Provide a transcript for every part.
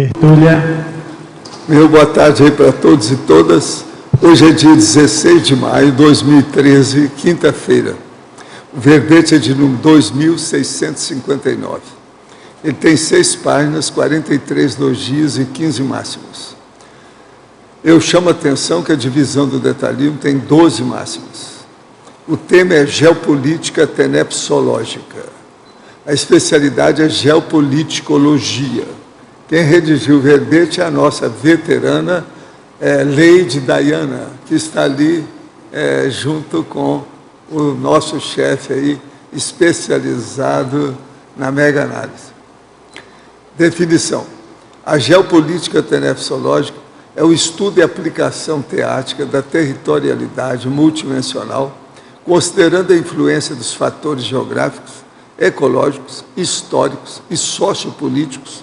Tertúlia. Meu boa tarde aí para todos e todas. Hoje é dia 16 de maio de 2013, quinta-feira. O verbete é de número 2659. Ele tem 6 páginas, 43 logias e 15 máximas. Eu chamo a atenção que a divisão do detalhismo tem 12 máximas. O tema é geopolítica tenepsológica. A especialidade é geopoliticologia. Quem redigiu o verbete é a nossa veterana Leide Diana, que está ali junto com o nosso chefe aí, especializado na mega-análise. Definição. A geopolítica tenepsológica é o estudo e aplicação teática da territorialidade multidimensional, considerando a influência dos fatores geográficos, ecológicos, históricos e sociopolíticos,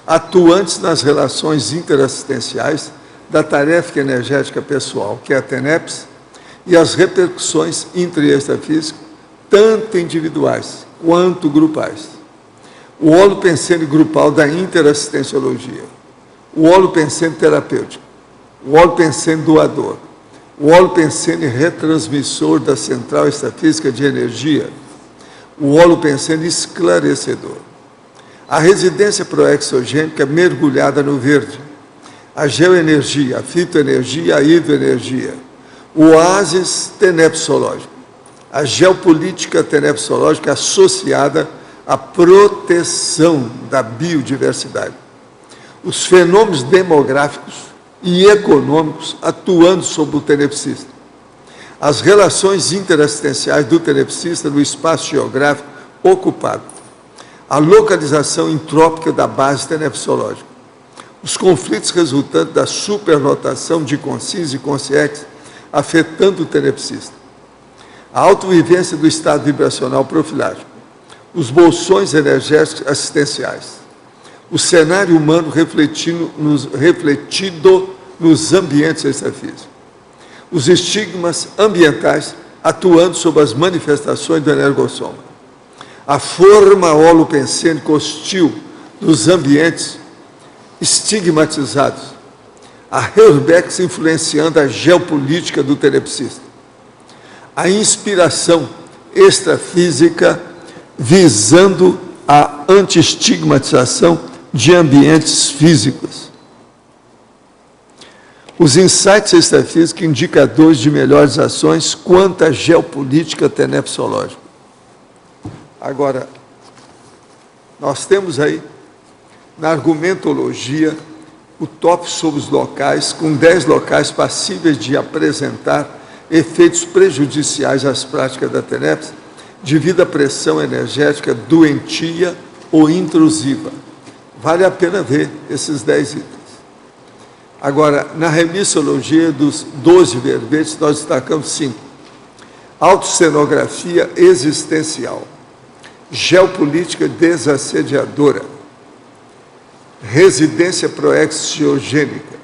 atuantes nas relações interassistenciais da tarefa energética pessoal, que é a TENEPS, e as repercussões intra-extrafísicas, tanto individuais quanto grupais. O holopensene grupal da interassistenciologia, o holopensene terapêutico, o holopensene doador, o holopensene retransmissor da central extrafísica de energia, o holopensene esclarecedor. A residência proexogênica mergulhada no verde, a geoenergia, a fitoenergia, a hidroenergia, o oásis tenepsológico, a geopolítica tenepsológica associada à proteção da biodiversidade, os fenômenos demográficos e econômicos atuando sobre o tenepsista, as relações interassistenciais do tenepsista no espaço geográfico ocupado, a localização entrópica da base tenepsológica, os conflitos resultantes da superlotação de consciência e consciência afetando o tenepsista, a autovivência do estado vibracional profilático, os bolsões energéticos assistenciais, o cenário humano refletido nos ambientes extrafísicos, os estigmas ambientais atuando sobre as manifestações do energossoma, a forma holopensênica hostil dos ambientes estigmatizados, a Heurbex influenciando a geopolítica do tenepsista, a inspiração extrafísica visando a anti-estigmatização de ambientes físicos, os insights extrafísicos indicadores de melhores ações quanto à geopolítica tenepsológica. Agora, nós temos aí, na argumentologia, o tópico sobre os locais, com 10 locais passíveis de apresentar efeitos prejudiciais às práticas da TENEPS, devido à pressão energética doentia ou intrusiva. Vale a pena ver esses 10 itens. Agora, na remissologia dos 12 verbetes, nós destacamos 5. Autocenografia existencial, geopolítica desassediadora, residência proexiogênica,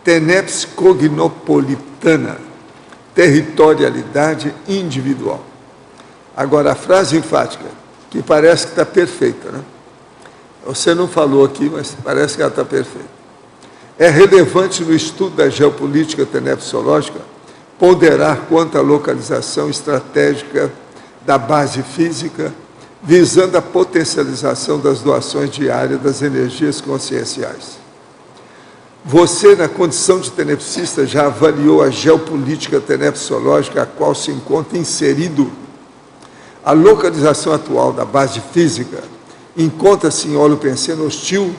TENEPS cognopolitana, territorialidade individual. Agora, a frase enfática, que parece que está perfeita, né? Você não falou aqui, mas parece que ela está perfeita. É relevante no estudo da geopolítica tenepsológica ponderar quanto à localização estratégica da base física, visando a potencialização das doações diárias das energias conscienciais. Você, na condição de tenepsista, já avaliou a geopolítica tenepsológica a qual se encontra inserido? A localização atual da base física encontra-se em holopensene hostil,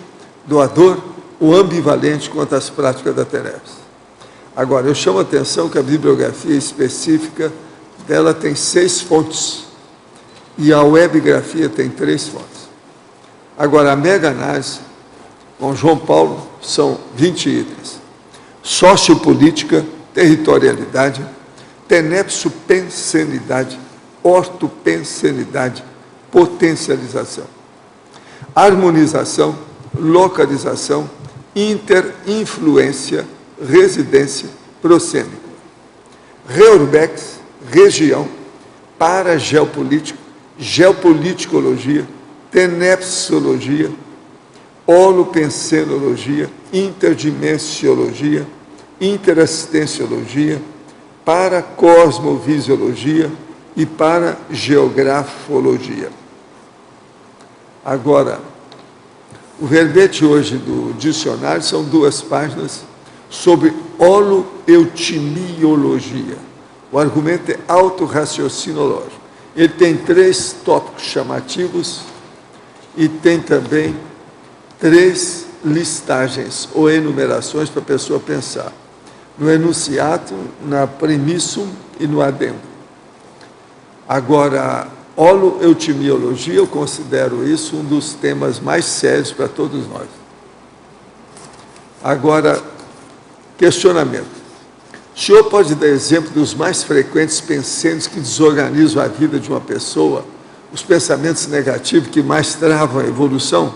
doador ou ambivalente quanto às práticas da TENEPS. Agora, eu chamo a atenção que a bibliografia específica dela tem 6 fontes e a webgrafia tem 3 fontes. Agora, a mega-análise, com João Paulo, são 20 itens. Sociopolítica, territorialidade, tenepsopensenidade, ortopensenidade, potencialização, harmonização, localização, interinfluência, residência prosêmica. Heurbex, região, parageopolítico, geopoliticologia, tenepsologia, holopensenologia, interdimensiologia, interassistenciologia, para cosmovisiologia e para geografologia. Agora, o verbete hoje do dicionário são 2 páginas sobre holoeutimiologia. O argumento é autorraciocinológico. Ele tem 3 tópicos chamativos e tem também 3 listagens ou enumerações para a pessoa pensar. No enunciato, na premissum e no adendo. Agora, holoeutimiologia, eu considero isso um dos temas mais sérios para todos nós. Agora, questionamento. O senhor pode dar exemplo dos mais frequentes pensamentos que desorganizam a vida de uma pessoa, os pensamentos negativos que mais travam a evolução?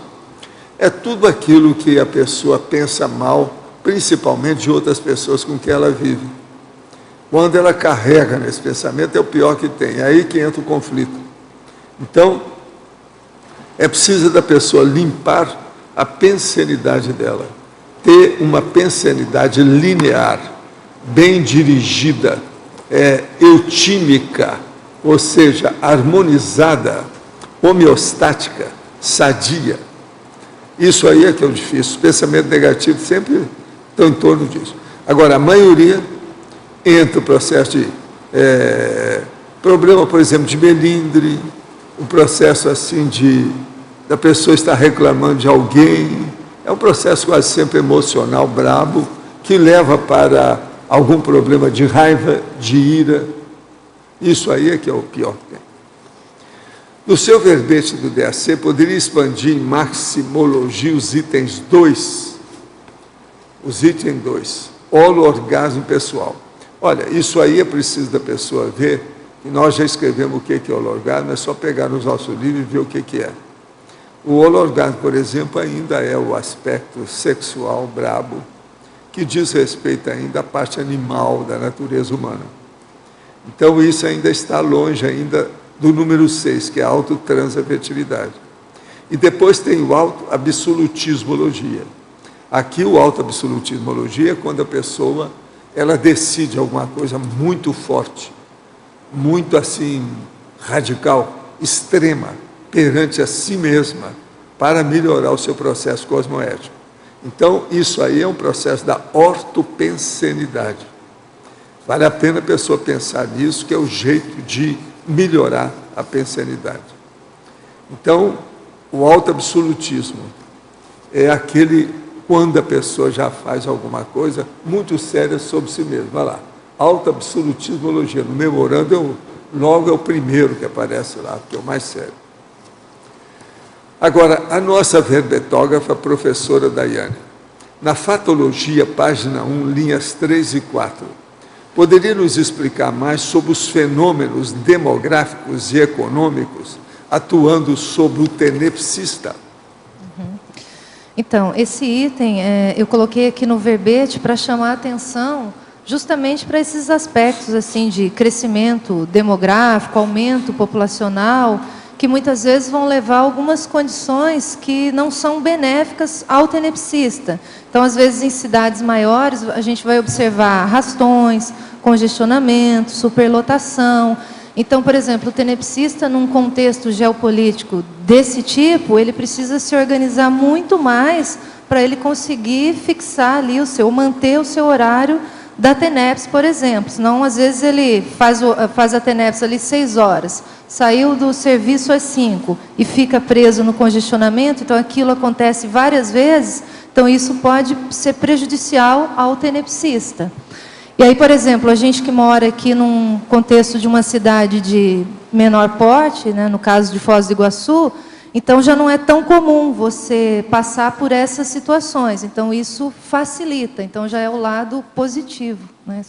É tudo aquilo que a pessoa pensa mal, principalmente de outras pessoas com quem ela vive. Quando ela carrega nesse pensamento, é o pior que tem, é aí que entra o conflito. Então, é preciso da pessoa limpar a pensenidade dela, ter uma pensenidade linear, bem dirigida, eutímica, ou seja, harmonizada, homeostática, sadia. Isso aí é que é o difícil. Os pensamentos negativos sempre estão em torno disso. Agora, a maioria entra o processo de problema, por exemplo, de melindre, o processo assim da pessoa estar reclamando de alguém. É um processo quase sempre emocional, brabo, que leva para algum problema de raiva, de ira. Isso aí é que é o pior que tem. No seu verbete do DAC, poderia expandir em maximologia os itens 2? Os itens 2. Holo-orgasmo pessoal. Olha, isso aí é preciso da pessoa ver, que nós já escrevemos o que é holo-orgasmo, é só pegar nos nossos livros e ver o que é. O holo-orgasmo, por exemplo, ainda é o aspecto sexual brabo, que diz respeito ainda à parte animal da natureza humana. Então, isso ainda está longe ainda do número 6, que é a autotransafetividade. E depois tem o autoabsolutismologia. Aqui, o autoabsolutismologia é quando a pessoa ela decide alguma coisa muito forte, muito assim, radical, extrema, perante a si mesma, para melhorar o seu processo cosmoético. Então, isso aí é um processo da ortopensenidade. Vale a pena a pessoa pensar nisso, que é o jeito de melhorar a pensenidade. Então, o autoabsolutismo é aquele quando a pessoa já faz alguma coisa muito séria sobre si mesma. Vai lá, autoabsolutismologia. No memorando, logo é o primeiro que aparece lá, porque é o mais sério. Agora, a nossa verbetógrafa, a professora Daiane, na Fatologia, página 1, linhas 3 e 4, poderia nos explicar mais sobre os fenômenos demográficos e econômicos atuando sobre o tenepsista? Então, esse item eu coloquei aqui no verbete para chamar a atenção justamente para esses aspectos assim, de crescimento demográfico, aumento populacional, que muitas vezes vão levar a algumas condições que não são benéficas ao tenepsista. Então, às vezes, em cidades maiores, a gente vai observar arrastões, congestionamento, superlotação. Então, por exemplo, o tenepsista, num contexto geopolítico desse tipo, ele precisa se organizar muito mais para ele conseguir fixar ali manter o seu horário da TENEPS, por exemplo. Senão, às vezes, ele faz a TENEPS ali 6 horas, saiu do serviço às 5 e fica preso no congestionamento, então aquilo acontece várias vezes, então isso pode ser prejudicial ao tenepsista. E aí, por exemplo, a gente que mora aqui num contexto de uma cidade de menor porte, né, no caso de Foz do Iguaçu, então já não é tão comum você passar por essas situações. Então isso facilita, então já é o lado positivo, né?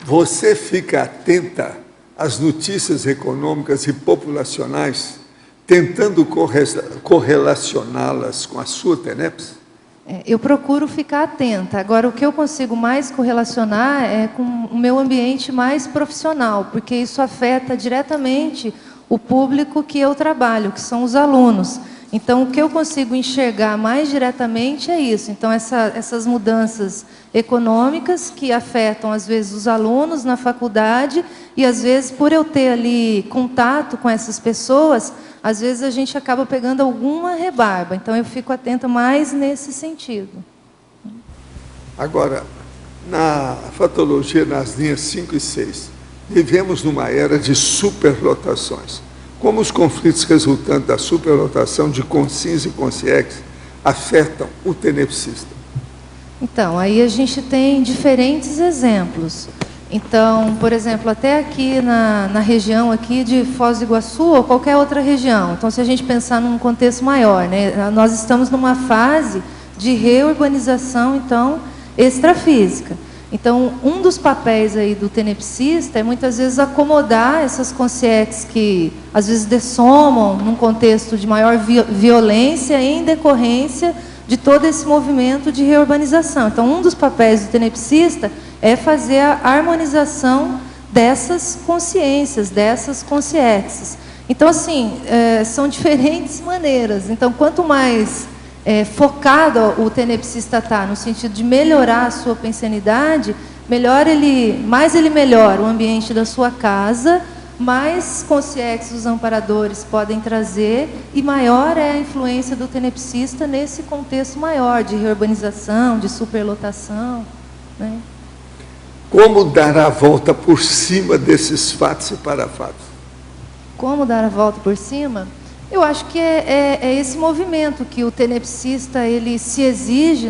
Você fica atenta às notícias econômicas e populacionais, tentando correlacioná-las com a sua TENEPS? Eu procuro ficar atenta. Agora, o que eu consigo mais correlacionar é com o meu ambiente mais profissional, porque isso afeta diretamente o público que eu trabalho, que são os alunos. Então, o que eu consigo enxergar mais diretamente é isso. Então, essas mudanças econômicas que afetam, às vezes, os alunos na faculdade e, às vezes, por eu ter ali contato com essas pessoas, às vezes a gente acaba pegando alguma rebarba. Então, eu fico atenta mais nesse sentido. Agora, na fatologia, nas linhas 5 e 6, vivemos numa era de superlotações. Como os conflitos resultantes da superlotação de consins e consciex afetam o tenepsista? Então, aí a gente tem diferentes exemplos. Então, por exemplo, até aqui na região aqui de Foz do Iguaçu ou qualquer outra região. Então, se a gente pensar num contexto maior, né, nós estamos numa fase de reurbanização, então, extrafísica. Então, um dos papéis aí do tenepsista é muitas vezes acomodar essas consciex que às vezes dessomam num contexto de maior violência em decorrência de todo esse movimento de reurbanização. Então, um dos papéis do tenepsista é fazer a harmonização dessas consciências, dessas consciexes. Então, assim, são diferentes maneiras. Então, quanto mais focado o tenepsista está no sentido de melhorar a sua pensenidade, mais ele melhora o ambiente da sua casa, mais consciência os amparadores podem trazer e maior é a influência do tenepsista nesse contexto maior de reurbanização, de superlotação, né? Como dar a volta por cima desses fatos e parafatos? Como dar a volta por cima? Eu acho que é esse movimento que o tenepsista ele se exige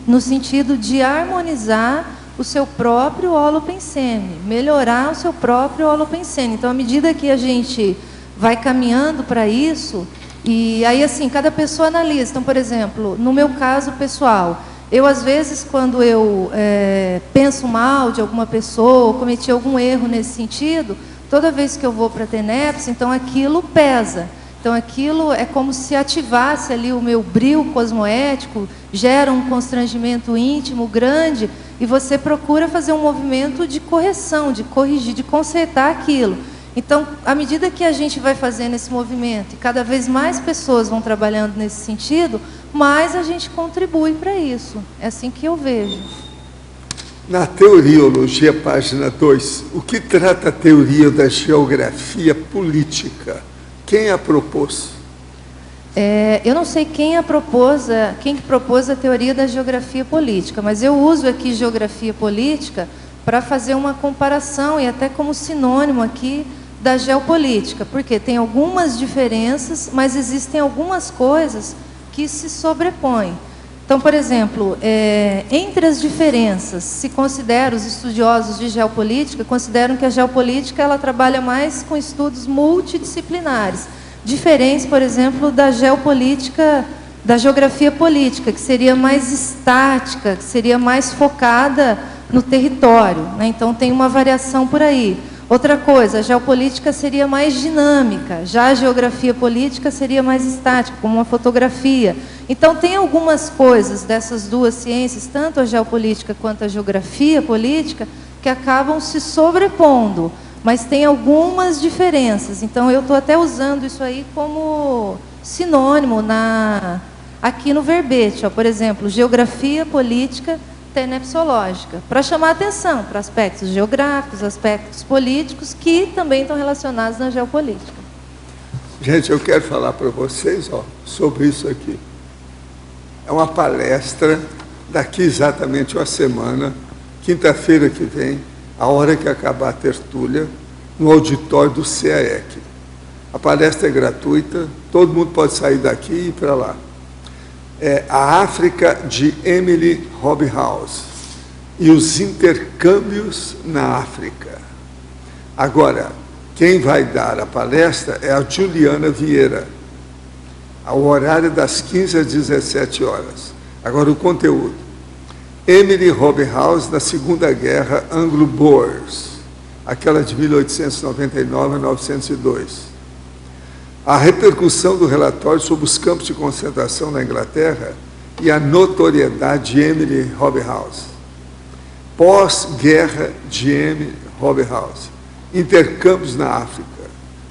no sentido de harmonizar o seu próprio holopensene, melhorar o seu próprio holopensene. Então, à medida que a gente vai caminhando para isso, e aí assim, cada pessoa analisa. Então, por exemplo, no meu caso pessoal, eu às vezes quando eu penso mal de alguma pessoa, cometi algum erro nesse sentido, toda vez que eu vou para a tenepse, então aquilo pesa. Então, aquilo é como se ativasse ali o meu brio cosmoético, gera um constrangimento íntimo grande, e você procura fazer um movimento de correção, de corrigir, de consertar aquilo. Então, à medida que a gente vai fazendo esse movimento, e cada vez mais pessoas vão trabalhando nesse sentido, mais a gente contribui para isso. É assim que eu vejo. Na Teoriologia, página 2, o que trata a teoria da geografia política? Quem a propôs? Eu não sei quem que propôs a teoria da geografia política, mas eu uso aqui geografia política para fazer uma comparação e até como sinônimo aqui da geopolítica, porque tem algumas diferenças, mas existem algumas coisas que se sobrepõem. Então, por exemplo, entre as diferenças, se considera, os estudiosos de geopolítica consideram que a geopolítica ela trabalha mais com estudos multidisciplinares, diferentes, por exemplo, da geopolítica, da geografia política, que seria mais estática, que seria mais focada no território, né? Então, tem uma variação por aí. Outra coisa, a geopolítica seria mais dinâmica, já a geografia política seria mais estática, como uma fotografia. Então, tem algumas coisas dessas duas ciências, tanto a geopolítica quanto a geografia política, que acabam se sobrepondo, mas tem algumas diferenças. Então, eu estou até usando isso aí como sinônimo aqui no verbete. Por exemplo, geografia política tenepsológica, para chamar atenção para aspectos geográficos, aspectos políticos, que também estão relacionados na geopolítica. Gente, eu quero falar para vocês sobre isso aqui. É uma palestra daqui exatamente uma semana, quinta-feira que vem, a hora que acabar a tertúlia, no auditório do CAEC. A palestra é gratuita, todo mundo pode sair daqui e ir para lá. É a África de Emily Hobhouse e os intercâmbios na África. Agora, quem vai dar a palestra é a Juliana Vieira, ao horário das 15 às 17 horas. Agora, o conteúdo. Emily Hobhouse na Segunda Guerra Anglo-Boers, aquela de 1899 a 1902. A repercussão do relatório sobre os campos de concentração na Inglaterra e a notoriedade de Emily Hobhouse. Pós-guerra de Emily Hobhouse. Intercâmbios na África.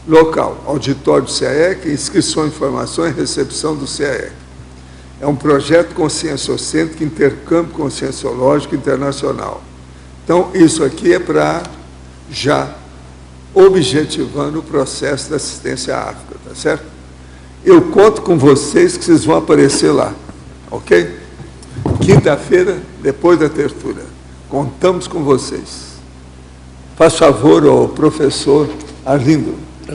Local, auditório do CAEC, inscrição, informação e recepção do CAEC. É um projeto conscienciocêntrico, intercâmbio conscienciológico internacional. Então, isso aqui é para já objetivando o processo da assistência à África, tá certo? Eu conto com vocês que vocês vão aparecer lá, ok? Quinta-feira, depois da tertúlia. Contamos com vocês. Faz favor ao professor Arlindo.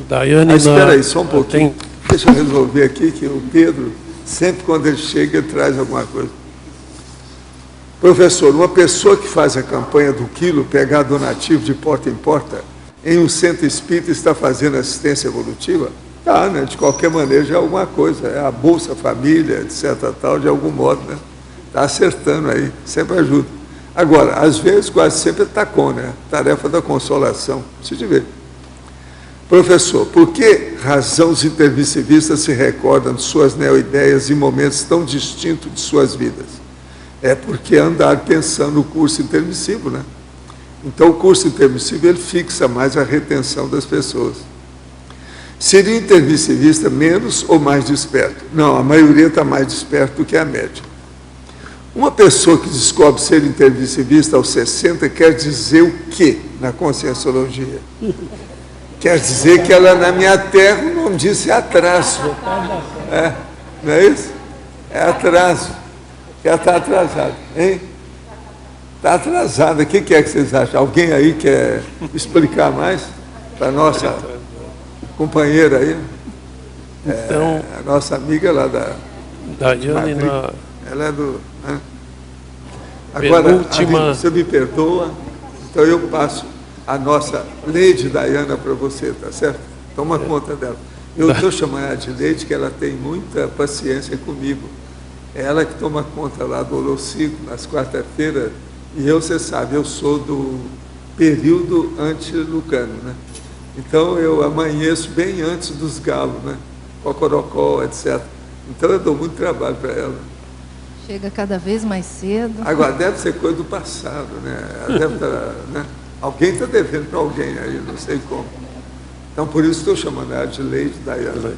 Daiane, espera aí, só um pouquinho. Deixa eu resolver aqui, que o Pedro, sempre quando ele chega, ele traz alguma coisa. Professor, uma pessoa que faz a campanha do quilo, pegar donativo de porta em porta, em um centro espírita, está fazendo assistência evolutiva? Tá, né? De qualquer maneira, já é alguma coisa. É a Bolsa Família, etc., tal, de algum modo, né? Está acertando aí, sempre ajuda. Agora, às vezes, quase sempre está com, né? Tarefa da consolação, precisa ver. Professor, por que razão os intermissivistas se recordam de suas neoideias em momentos tão distintos de suas vidas? É porque andaram pensando no curso intermissivo, né? Então, o curso intermissivo, ele fixa mais a retenção das pessoas. Seria intermissivista menos ou mais desperto? Não, a maioria está mais desperto do que a média. Uma pessoa que descobre ser intermissivista aos 60 quer dizer o quê na conscienciologia? Quer dizer que ela, na minha terra, o nome disso é atraso. É, não é isso? É atraso. Ela está atrasada, hein? Está atrasada. O que é que vocês acham? Alguém aí quer explicar mais para a nossa companheira aí? Então, a nossa amiga lá da Daiane, ela é do... Né? Agora, penúltima... você me perdoa, então eu passo a nossa Lady Diana para você, tá certo? Toma conta dela. Eu estou chamando ela de Lady, que ela tem muita paciência comigo. É ela que toma conta lá do Holocico, nas quarta-feiras, e eu, você sabe, eu sou do período anti-lucano, né? Então, eu amanheço bem antes dos galos, né? Cocorocó, etc. Então, eu dou muito trabalho para ela. Chega cada vez mais cedo. Agora, deve ser coisa do passado, né? Ela deve estar, né? Alguém está devendo para alguém aí, não sei como. Então, por isso estou chamando ela de Lady Diana.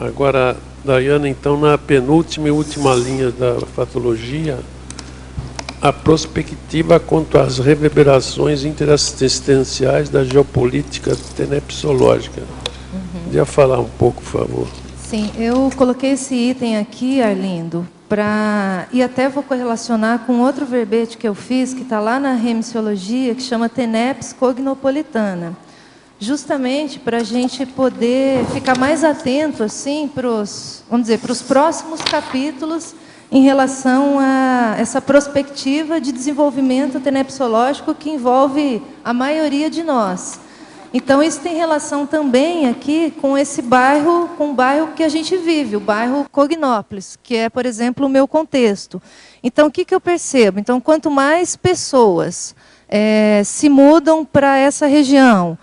Agora, Daiane, então, na penúltima e última linha da fatologia, a prospectiva quanto às reverberações interassistenciais da geopolítica tenepsológica. Podia falar um pouco, por favor? Sim, eu coloquei esse item aqui, Arlindo, e até vou correlacionar com outro verbete que eu fiz, que está lá na Remissiologia, que chama Teneps Cognopolitana. Justamente para a gente poder ficar mais atento assim, para os próximos capítulos em relação a essa prospectiva de desenvolvimento tenepsológico que envolve a maioria de nós. Então, isso tem relação também aqui com esse bairro, com o bairro que a gente vive, o bairro Cognópolis, que é, por exemplo, o meu contexto. Então, o que eu percebo? Então, quanto mais pessoas se mudam para essa região,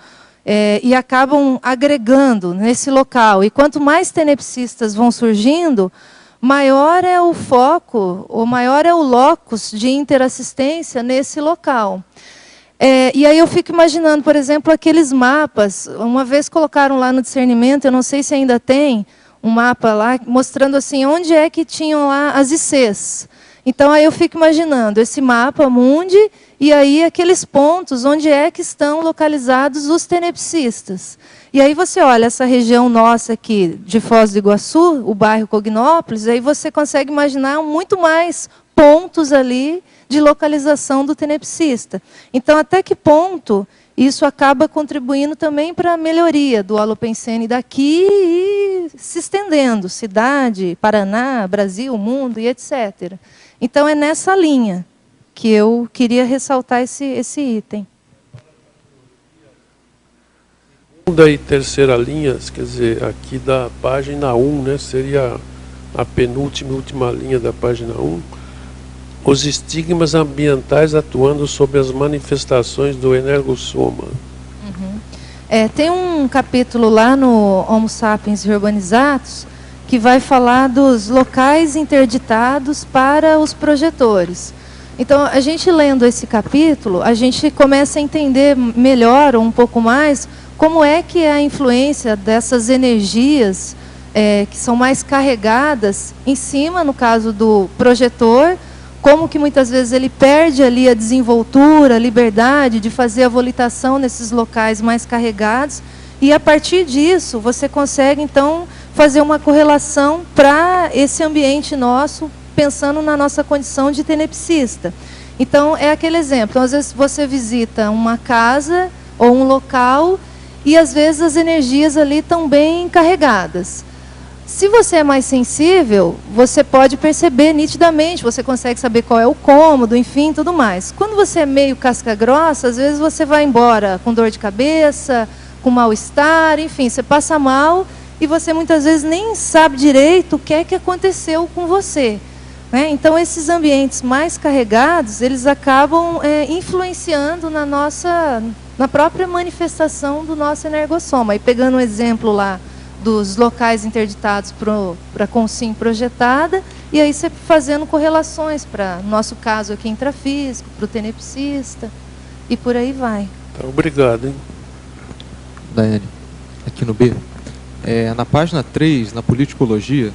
e acabam agregando nesse local. E quanto mais tenepsistas vão surgindo, maior é o foco, ou maior é o locus de interassistência nesse local. E aí eu fico imaginando, por exemplo, aqueles mapas. Uma vez colocaram lá no discernimento, eu não sei se ainda tem, um mapa lá, mostrando assim, onde é que tinham lá as ICs. Então, aí eu fico imaginando esse mapa mundi, e aí aqueles pontos onde é que estão localizados os tenepsistas. E aí você olha essa região nossa aqui de Foz do Iguaçu, o bairro Cognópolis, aí você consegue imaginar muito mais pontos ali de localização do tenepsista. Então, até que ponto isso acaba contribuindo também para a melhoria do Holopensene daqui e se estendendo, cidade, Paraná, Brasil, mundo e etc. Então, é nessa linha que eu queria ressaltar esse item. Segunda e terceira linhas, quer dizer, aqui da página 1, né, seria a penúltima e última linha da página 1, os estigmas ambientais atuando sobre as manifestações do energossoma. Tem um capítulo lá no Homo Sapiens Reurbanizatus que vai falar dos locais interditados para os projetores. Então, a gente lendo esse capítulo, a gente começa a entender melhor, ou um pouco mais, como é que é a influência dessas energias que são mais carregadas em cima, no caso do projetor, como que muitas vezes ele perde ali a desenvoltura, a liberdade de fazer a volitação nesses locais mais carregados, e a partir disso você consegue então fazer uma correlação para esse ambiente nosso, pensando na nossa condição de tenepsista. Então é aquele exemplo, então, às vezes você visita uma casa ou um local e às vezes as energias ali estão bem carregadas. Se você é mais sensível, você pode perceber nitidamente, você consegue saber qual é o cômodo, enfim, tudo mais. Quando você é meio casca grossa, às vezes você vai embora com dor de cabeça, com mal-estar, enfim, você passa mal e você muitas vezes nem sabe direito o que é que aconteceu com você, né? Então, esses ambientes mais carregados, eles acabam influenciando na própria manifestação do nosso energossoma. E pegando um exemplo lá, dos locais interditados para a consim projetada, e aí você fazendo correlações para, no nosso caso aqui, intrafísico, para o tenepsista, e por aí vai. Tá, obrigado, hein? Daiane, aqui no B, na página 3, na politicologia,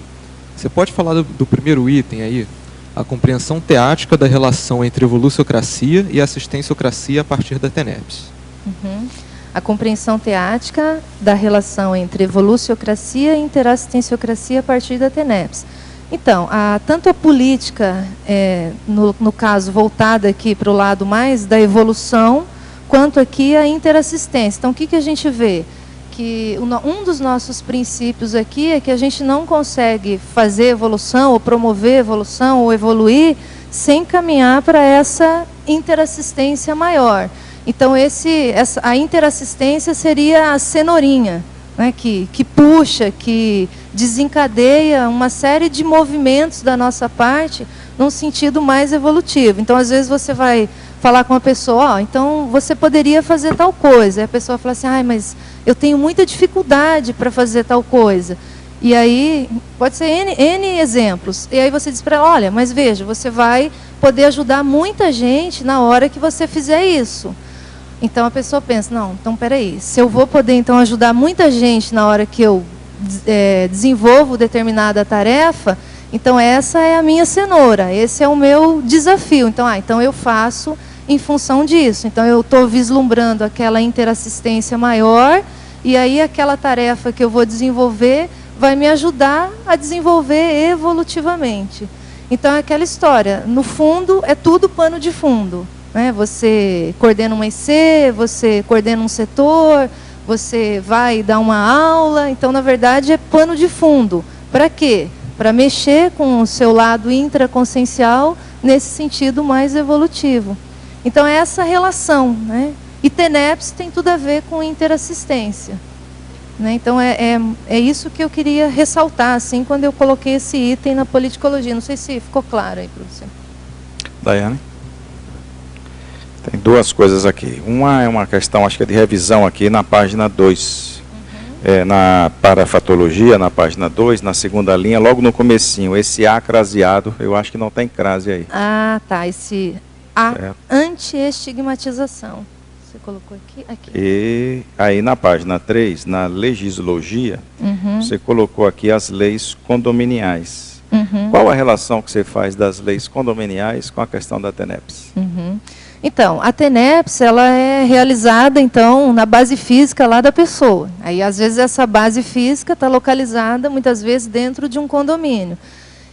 você pode falar do primeiro item aí, a compreensão teática da relação entre evoluciocracia e assistenciocracia a partir da TENEPS. Uhum. A compreensão teática da relação entre evoluciocracia e interassistenciocracia a partir da TENEPS. Então, tanto a política, no caso, voltada aqui para o lado mais da evolução, quanto aqui a interassistência. Então, o que a gente vê? Que um dos nossos princípios aqui é que a gente não consegue fazer evolução, ou promover evolução, ou evoluir, sem caminhar para essa interassistência maior. Então, a interassistência seria a cenourinha, né, que puxa, que desencadeia uma série de movimentos da nossa parte num sentido mais evolutivo. Então, às vezes, você vai falar com uma pessoa, então você poderia fazer tal coisa. E a pessoa fala assim, mas eu tenho muita dificuldade para fazer tal coisa. E aí, pode ser N exemplos. E aí você diz para ela, olha, mas veja, você vai poder ajudar muita gente na hora que você fizer isso. Então a pessoa pensa, não, então peraí, se eu vou poder então ajudar muita gente na hora que eu desenvolvo determinada tarefa, então essa é a minha cenoura, esse é o meu desafio. Então eu faço em função disso. Então eu estou vislumbrando aquela interassistência maior, e aí aquela tarefa que eu vou desenvolver vai me ajudar a desenvolver evolutivamente. Então é aquela história, no fundo é tudo pano de fundo. Você coordena uma IC, você coordena um setor, você vai dar uma aula. Então, na verdade, é pano de fundo. Para quê? Para mexer com o seu lado intraconsciencial nesse sentido mais evolutivo. Então, é essa relação, né? E TENEPS tem tudo a ver com interassistência, né? Então, é isso que eu queria ressaltar, assim, quando eu coloquei esse item na politicologia. Não sei se ficou claro aí para você. Daiane? Tem duas coisas aqui. Uma é uma questão, acho que é de revisão aqui na página 2. Na parafatologia, na página 2, na segunda linha, logo no comecinho, esse A craseado, eu acho que não tem crase aí. Ah, tá, esse A, anti-estigmatização. Você colocou aqui? E aí na página 3, na legislogia, você colocou aqui as leis condominiais. Qual a relação que você faz das leis condominiais com a questão da TENEPS? Então, a TENEPS, ela é realizada, então, na base física lá da pessoa. Aí, às vezes, essa base física está localizada, muitas vezes, dentro de um condomínio.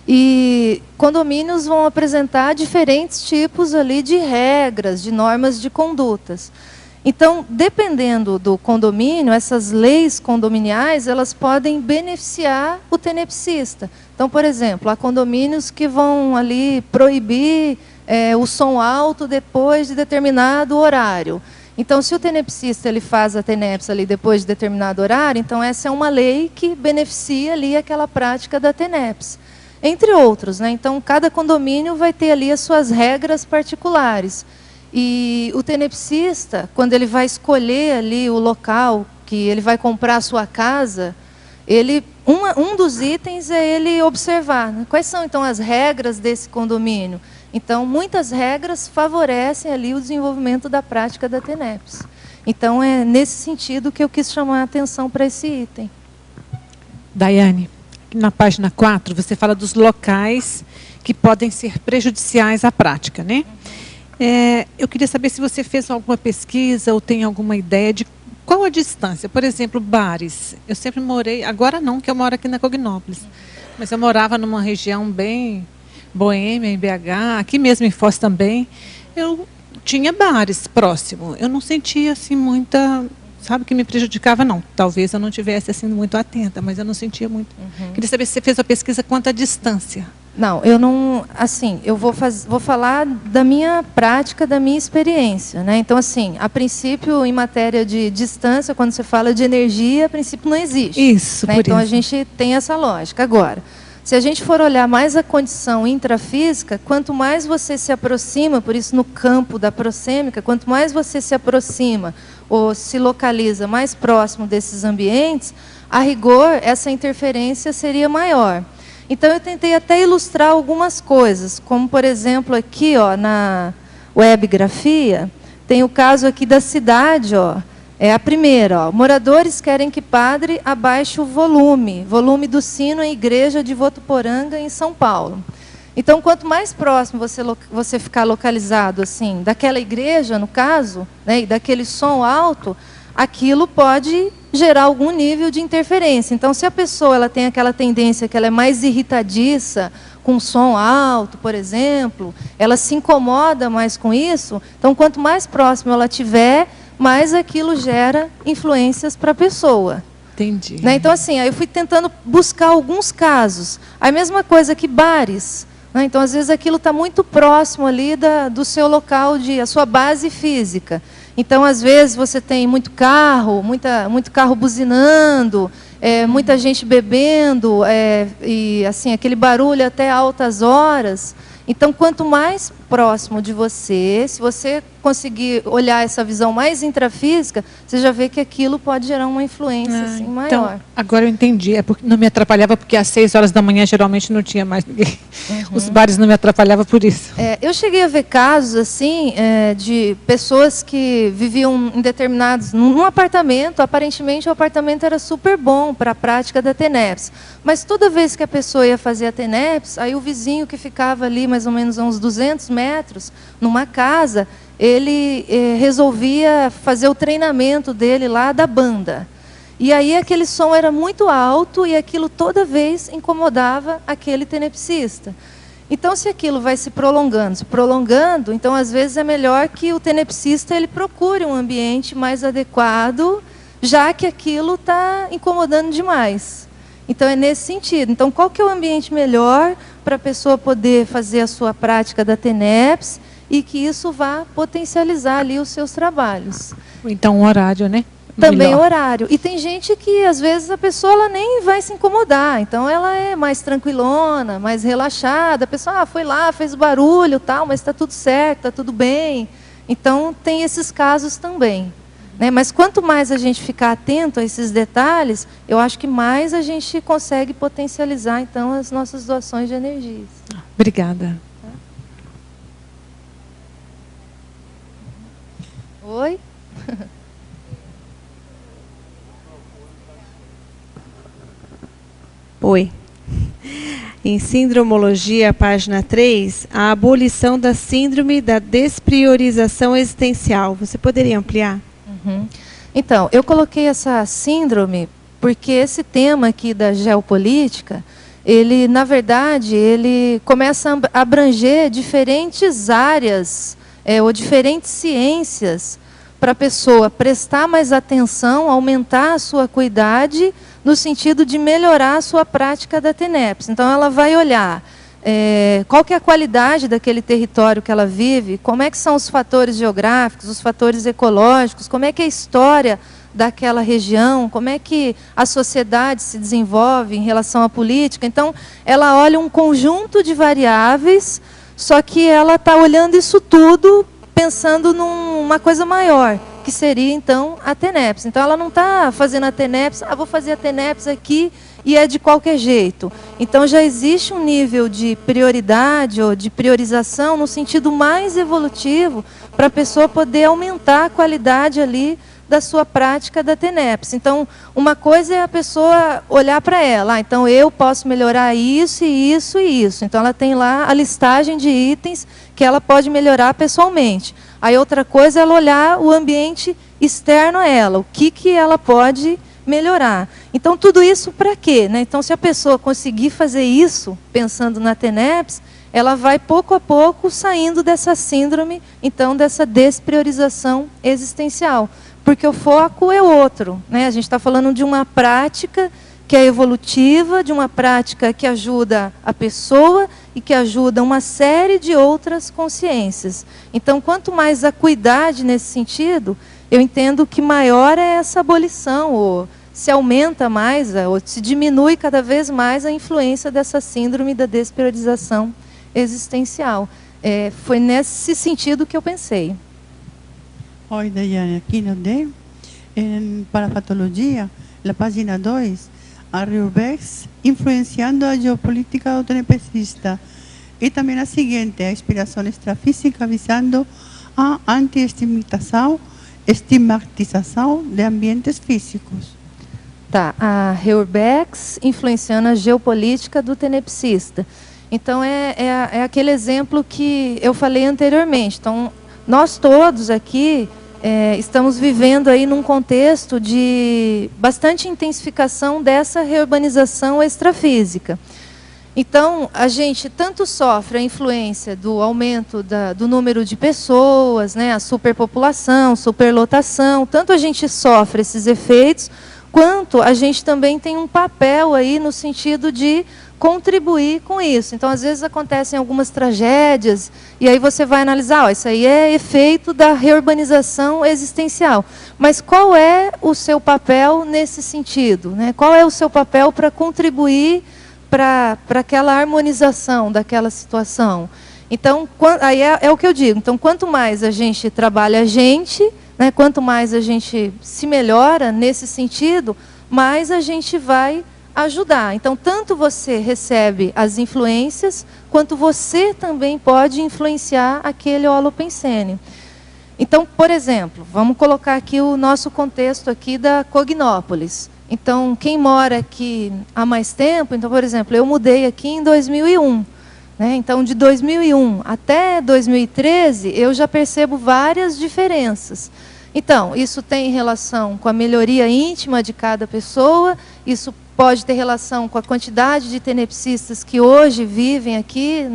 E condomínios vão apresentar diferentes tipos ali de regras, de normas de condutas. Então, dependendo do condomínio, essas leis condominiais, elas podem beneficiar o tenepsista. Então, por exemplo, há condomínios que vão ali proibir o som alto depois de determinado horário. Então, se o tenepsista ele faz a TENEPS ali depois de determinado horário, então essa é uma lei que beneficia ali aquela prática da TENEPS. Entre outros, né? Então, cada condomínio vai ter ali as suas regras particulares. E o tenepsista, quando ele vai escolher ali o local que ele vai comprar a sua casa, um dos itens é ele observar, né? Quais são, então, as regras desse condomínio. Então, muitas regras favorecem ali o desenvolvimento da prática da TENEPS. Então, é nesse sentido que eu quis chamar a atenção para esse item. Daiane, na página 4, você fala dos locais que podem ser prejudiciais à prática, né? Eu queria saber se você fez alguma pesquisa ou tem alguma ideia de qual a distância. Por exemplo, bares. Eu sempre morei, agora não, que eu moro aqui na Cognópolis, mas eu morava numa região bem boêmia, em BH, aqui mesmo em Foz também. Eu tinha bares próximo. Eu não sentia assim muita, sabe, que me prejudicava, não. Talvez eu não tivesse assim muito atenta, mas eu não sentia muito. Queria saber se você fez a pesquisa quanto à distância. Não, eu não, assim, eu vou falar da minha prática, da minha experiência, né? Então, assim, a princípio, em matéria de distância, quando você fala de energia, a princípio não existe. Isso, né? por Então, isso. a gente tem essa lógica. Agora, se a gente for olhar mais a condição intrafísica, quanto mais você se aproxima, por isso no campo da proxêmica, quanto mais você se aproxima ou se localiza mais próximo desses ambientes, a rigor, essa interferência seria maior. Então, eu tentei até ilustrar algumas coisas, como, por exemplo, aqui ó, na webgrafia, tem o caso aqui da cidade, ó, é a primeira. Ó, moradores querem que padre abaixe o volume do sino em igreja de Votuporanga, em São Paulo. Então, quanto mais próximo você ficar localizado, assim, daquela igreja, no caso, né, e daquele som alto, aquilo pode gerar algum nível de interferência. Então, se a pessoa ela tem aquela tendência que ela é mais irritadiça, com som alto, por exemplo, ela se incomoda mais com isso, então, quanto mais próximo ela tiver, mais aquilo gera influências para a pessoa. Entendi. Né? Então, assim, aí eu fui tentando buscar alguns casos. A mesma coisa que bares. Né? Então, às vezes, aquilo está muito próximo ali do seu local, a sua base física. Então, às vezes, você tem muito carro buzinando, muita gente bebendo, e assim, aquele barulho até altas horas. Então, quanto mais próximo de você, se você conseguir olhar essa visão mais intrafísica, você já vê que aquilo pode gerar uma influência assim, maior. Então, agora eu entendi. É porque não me atrapalhava, porque às 6 horas da manhã geralmente não tinha mais ninguém. Os bares não me atrapalhavam por isso. Eu cheguei a ver casos assim de pessoas que viviam em determinados num apartamento. Aparentemente o apartamento era super bom para a prática da TENEPS, mas toda vez que a pessoa ia fazer a TENEPS, aí o vizinho que ficava ali mais ou menos a uns 200 metros numa casa, ele resolvia fazer o treinamento dele lá da banda. E aí aquele som era muito alto e aquilo toda vez incomodava aquele tenepsista. Então, se aquilo vai se prolongando, então às vezes é melhor que o tenepsista ele procure um ambiente mais adequado, já que aquilo está incomodando demais. Então, é nesse sentido. Então, qual que é o ambiente melhor para a pessoa poder fazer a sua prática da TENEPS e que isso vá potencializar ali os seus trabalhos? Então, o horário, né? Também Melhor. o horário. E tem gente que, às vezes, a pessoa ela nem vai se incomodar. Então, ela é mais tranquilona, mais relaxada. A pessoa foi lá, fez barulho, tal, mas está tudo certo, está tudo bem. Então, tem esses casos também. Né? Mas quanto mais a gente ficar atento a esses detalhes, eu acho que mais a gente consegue potencializar, então, as nossas doações de energias. Obrigada. Oi? Oi. Em Sindromologia, página 3, a abolição da síndrome da despriorização existencial. Você poderia ampliar? Então, eu coloquei essa síndrome porque esse tema aqui da geopolítica, ele, na verdade, ele começa a abranger diferentes áreas ou diferentes ciências para a pessoa prestar mais atenção, aumentar a sua acuidade no sentido de melhorar a sua prática da TENEPS. Então, ela vai olhar qual que é a qualidade daquele território que ela vive, como é que são os fatores geográficos, os fatores ecológicos, como é que é a história daquela região, como é que a sociedade se desenvolve em relação à política. Então, ela olha um conjunto de variáveis, só que ela está olhando isso tudo pensando numa coisa maior, que seria, então, a TENEPS. Então, ela não está fazendo a TENEPS, vou fazer a TENEPS aqui e é de qualquer jeito. Então, já existe um nível de prioridade ou de priorização no sentido mais evolutivo para a pessoa poder aumentar a qualidade ali da sua prática da TENEPS. Então, uma coisa é a pessoa olhar para ela, então eu posso melhorar isso, e isso e isso. Então, ela tem lá a listagem de itens que ela pode melhorar pessoalmente. Aí, outra coisa é ela olhar o ambiente externo a ela, o que ela pode melhorar. Então, tudo isso para quê, né? Então, se a pessoa conseguir fazer isso, pensando na TENEPS, ela vai, pouco a pouco, saindo dessa síndrome, então, dessa despriorização existencial. Porque o foco é outro, né? A gente está falando de uma prática que é evolutiva, de uma prática que ajuda a pessoa e que ajuda uma série de outras consciências. Então, quanto mais acuidade nesse sentido, eu entendo que maior é essa abolição, ou se aumenta mais, ou se diminui cada vez mais a influência dessa síndrome da despriorização existencial. Foi nesse sentido que eu pensei. Oi, Daiane, aqui no D, para a patologia, na página 2, a Reubex influenciando a geopolítica do tenepsista. E também a seguinte, a inspiração extrafísica visando a anti-estigmatização de ambientes físicos. Tá, a Reubex influenciando a geopolítica do tenepsista. Então, é aquele exemplo que eu falei anteriormente. Então, nós todos aqui estamos vivendo aí num contexto de bastante intensificação dessa reurbanização extrafísica. Então, a gente tanto sofre a influência do aumento do número de pessoas, né, a superpopulação, superlotação, tanto a gente sofre esses efeitos, quanto a gente também tem um papel aí no sentido de contribuir com isso. Então, às vezes acontecem algumas tragédias, e aí você vai analisar, isso aí é efeito da reurbanização existencial. Mas qual é o seu papel nesse sentido, né? Qual é o seu papel para contribuir para aquela harmonização daquela situação? Então, aí é o que eu digo. Então, quanto mais a gente trabalha a gente, né, quanto mais a gente se melhora nesse sentido, mais a gente vai ajudar. Então, tanto você recebe as influências, quanto você também pode influenciar aquele holopensene. Então, por exemplo, vamos colocar aqui o nosso contexto aqui da Cognópolis. Então, quem mora aqui há mais tempo, então, por exemplo, eu mudei aqui em 2001. Né? Então, de 2001 até 2013, eu já percebo várias diferenças. Então, isso tem relação com a melhoria íntima de cada pessoa, isso pode ter relação com a quantidade de tenepsistas que hoje vivem aqui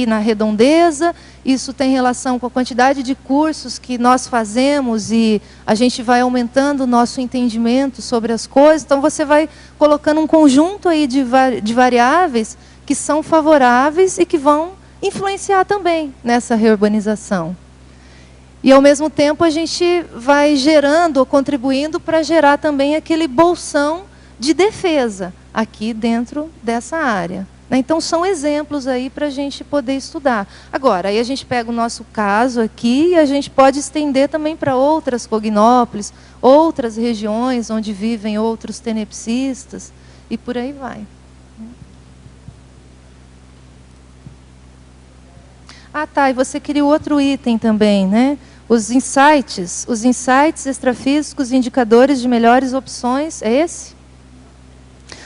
na redondeza, isso tem relação com a quantidade de cursos que nós fazemos e a gente vai aumentando o nosso entendimento sobre as coisas. Então, você vai colocando um conjunto aí de variáveis que são favoráveis e que vão influenciar também nessa reurbanização. E, ao mesmo tempo, a gente vai gerando ou contribuindo para gerar também aquele bolsão de defesa aqui dentro dessa área. Então, são exemplos aí para a gente poder estudar. Agora, aí a gente pega o nosso caso aqui e a gente pode estender também para outras cognópolis, outras regiões onde vivem outros tenepsistas, e por aí vai. Ah, tá, e você queria outro item também, né? Os insights extrafísicos, indicadores de melhores opções, é esse?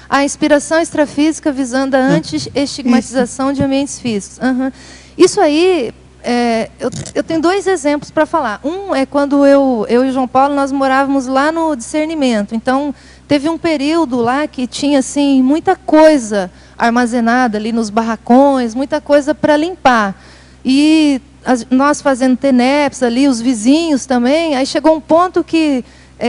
A inspiração extrafísica visando a anti-estigmatização de ambientes físicos. Uhum. Isso aí, eu tenho dois exemplos para falar. Um é quando eu e o João Paulo, nós morávamos lá no Discernimento. Então, teve um período lá que tinha assim, muita coisa armazenada ali nos barracões, muita coisa para limpar. E nós fazendo TENEPS ali, os vizinhos também, aí chegou um ponto que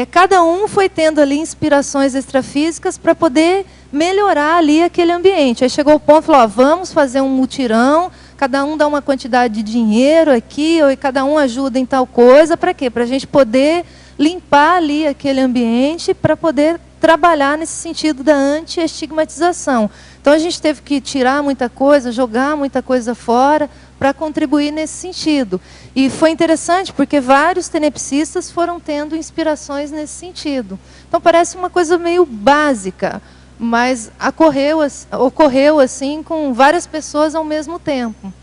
cada um foi tendo ali inspirações extrafísicas para poder melhorar ali aquele ambiente. Aí chegou o ponto, falou, vamos fazer um mutirão, cada um dá uma quantidade de dinheiro aqui, ou cada um ajuda em tal coisa, para quê? Para a gente poder limpar ali aquele ambiente, para poder trabalhar nesse sentido da anti-estigmatização. Então, a gente teve que tirar muita coisa, jogar muita coisa fora, para contribuir nesse sentido. E foi interessante, porque vários tenepsistas foram tendo inspirações nesse sentido. Então, parece uma coisa meio básica, mas ocorreu assim com várias pessoas ao mesmo tempo.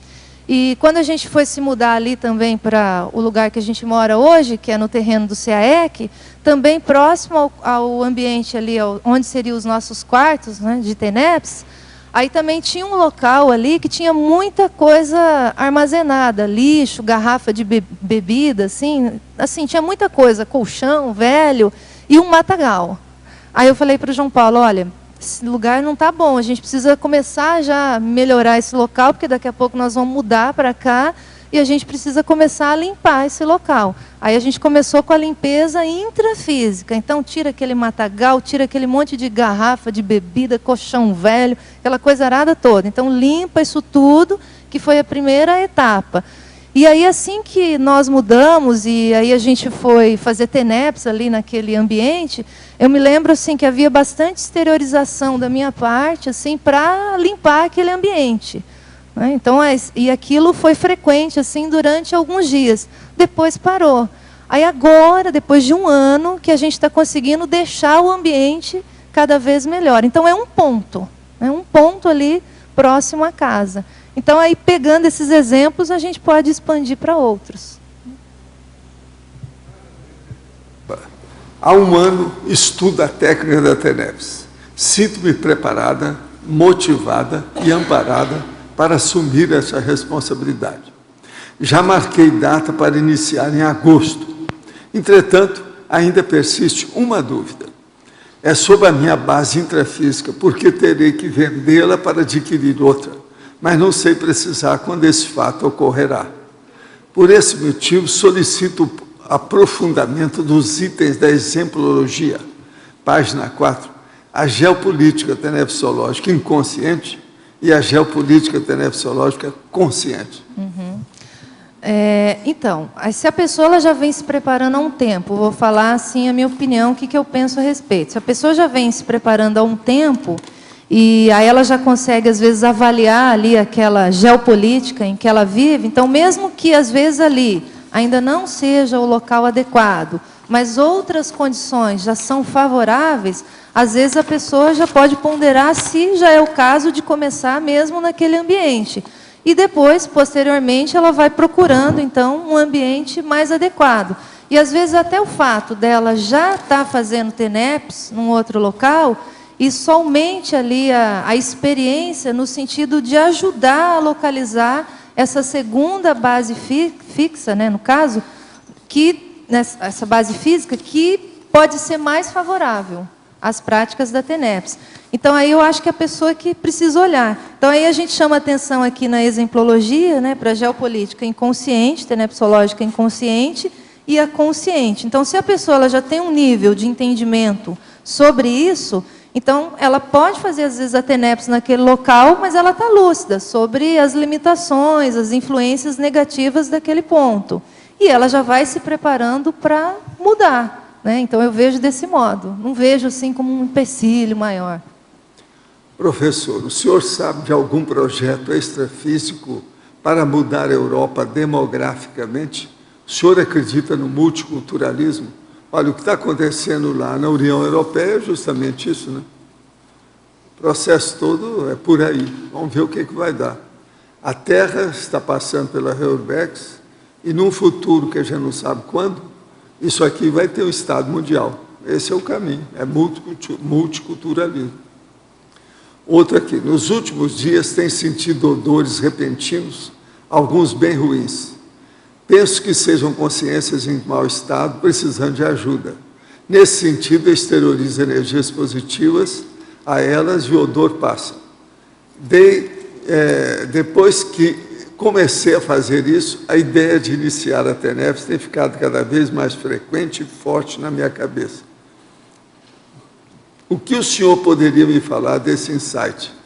E quando a gente foi se mudar ali também para o lugar que a gente mora hoje, que é no terreno do CAEC, também próximo ao ambiente ali, onde seriam os nossos quartos, né, de TENEPS, aí também tinha um local ali que tinha muita coisa armazenada, lixo, garrafa de bebida, assim, tinha muita coisa, colchão velho e um matagal. Aí eu falei para o João Paulo, olha, esse lugar não está bom, a gente precisa começar já a melhorar esse local, porque daqui a pouco nós vamos mudar para cá e a gente precisa começar a limpar esse local. Aí a gente começou com a limpeza intrafísica, então tira aquele matagal, tira aquele monte de garrafa de bebida, colchão velho, aquela coisa arada toda. Então limpa isso tudo, que foi a primeira etapa. E aí assim que nós mudamos e aí a gente foi fazer TENEPS ali naquele ambiente, eu me lembro assim que havia bastante exteriorização da minha parte assim para limpar aquele ambiente, né? Então e aquilo foi frequente assim durante alguns dias. Depois parou. Aí agora, depois de um ano, que a gente está conseguindo deixar o ambiente cada vez melhor. Então é um ponto ali próximo à casa. Então, aí, pegando esses exemplos, a gente pode expandir para outros. Há um ano, estudo a técnica da TENEPS. Sinto-me preparada, motivada e amparada para assumir essa responsabilidade. Já marquei data para iniciar em agosto. Entretanto, ainda persiste uma dúvida. É sobre a minha base intrafísica, porque terei que vendê-la para adquirir outra. Mas não sei precisar quando esse fato ocorrerá. Por esse motivo, solicito aprofundamento dos itens da exemplologia. Página 4, a geopolítica tenepsológica inconsciente e a geopolítica tenepsológica consciente. Então, se a pessoa ela já vem se preparando há um tempo, vou falar assim a minha opinião, o que eu penso a respeito. Se a pessoa já vem se preparando há um tempo, e aí ela já consegue, às vezes, avaliar ali aquela geopolítica em que ela vive. Então, mesmo que, às vezes, ali ainda não seja o local adequado, mas outras condições já são favoráveis, às vezes a pessoa já pode ponderar se já é o caso de começar mesmo naquele ambiente. E depois, posteriormente, ela vai procurando, então, um ambiente mais adequado. E, às vezes, até o fato dela já estar fazendo TENEPS num outro local, isso aumente ali a experiência no sentido de ajudar a localizar essa segunda base fixa, né, no caso, essa base física, que pode ser mais favorável às práticas da TENEPS. Então, aí eu acho que a pessoa que precisa olhar. Então, aí a gente chama atenção aqui na exemplologia, né, para a geopolítica inconsciente, tenepsológica inconsciente e a consciente. Então, se a pessoa ela já tem um nível de entendimento sobre isso, então, ela pode fazer, às vezes, a TENEPS naquele local, mas ela está lúcida sobre as limitações, as influências negativas daquele ponto. E ela já vai se preparando para mudar, né? Então, eu vejo desse modo. Não vejo assim como um empecilho maior. Professor, o senhor sabe de algum projeto extrafísico para mudar a Europa demograficamente? O senhor acredita no multiculturalismo? Olha, o que está acontecendo lá na União Europeia é justamente isso, né? O processo todo é por aí. Vamos ver o que vai dar. A Terra está passando pela Reurbex e, num futuro que a gente não sabe quando, isso aqui vai ter um Estado mundial. Esse é o caminho, é multiculturalismo. Outro aqui, nos últimos dias tem sentido odores repentinos, alguns bem ruins. Penso que sejam consciências em mau estado, precisando de ajuda. Nesse sentido, exterioriza energias positivas a elas e o odor passa. Depois que comecei a fazer isso, a ideia de iniciar a TENEPS tem ficado cada vez mais frequente e forte na minha cabeça. O que o senhor poderia me falar desse insight?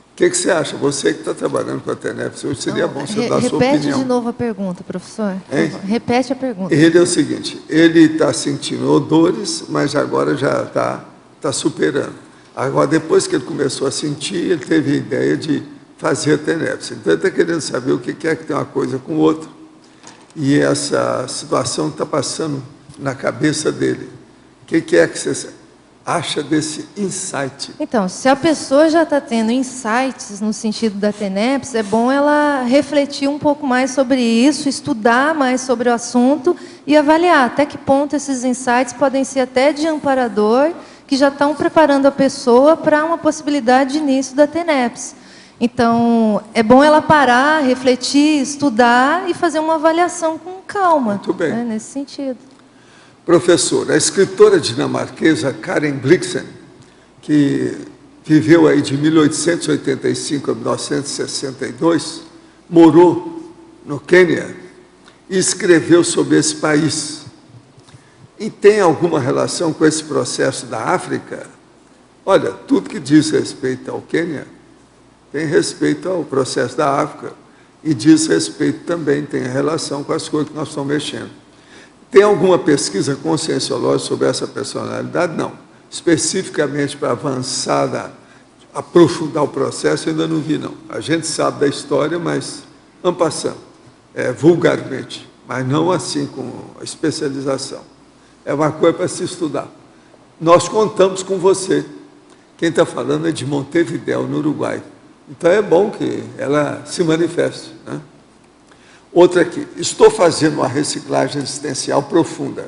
O que você acha? Você que está trabalhando com a TENEPS, hoje seria bom você dar a sua opinião. Repete de novo a pergunta, professor. Repete a pergunta. Ele é o seguinte, ele está sentindo odores, mas agora já está superando. Agora, depois que ele começou a sentir, ele teve a ideia de fazer a TENEPS. Então, ele está querendo saber o que é que tem uma coisa com outra. E essa situação está passando na cabeça dele. O que é que você acha desse insight? Então, se a pessoa já está tendo insights no sentido da TENEPS, é bom ela refletir um pouco mais sobre isso, estudar mais sobre o assunto e avaliar até que ponto esses insights podem ser até de amparador, que já estão preparando a pessoa para uma possibilidade de início da TENEPS. Então, é bom ela parar, refletir, estudar e fazer uma avaliação com calma. Muito bem. Né, nesse sentido. Professor, a escritora dinamarquesa Karen Blixen, que viveu aí de 1885 a 1962, morou no Quênia e escreveu sobre esse país. E tem alguma relação com esse processo da África? Olha, tudo que diz respeito ao Quênia tem respeito ao processo da África e diz respeito também, tem relação com as coisas que nós estamos mexendo. Tem alguma pesquisa conscienciológica sobre essa personalidade? Não. Especificamente para avançar, aprofundar o processo, ainda não vi, não. A gente sabe da história, mas en passant, vulgarmente, mas não assim com a especialização. É uma coisa para se estudar. Nós contamos com você. Quem está falando é de Montevidéu, no Uruguai. Então é bom que ela se manifeste, né? Outra aqui, estou fazendo uma reciclagem existencial profunda.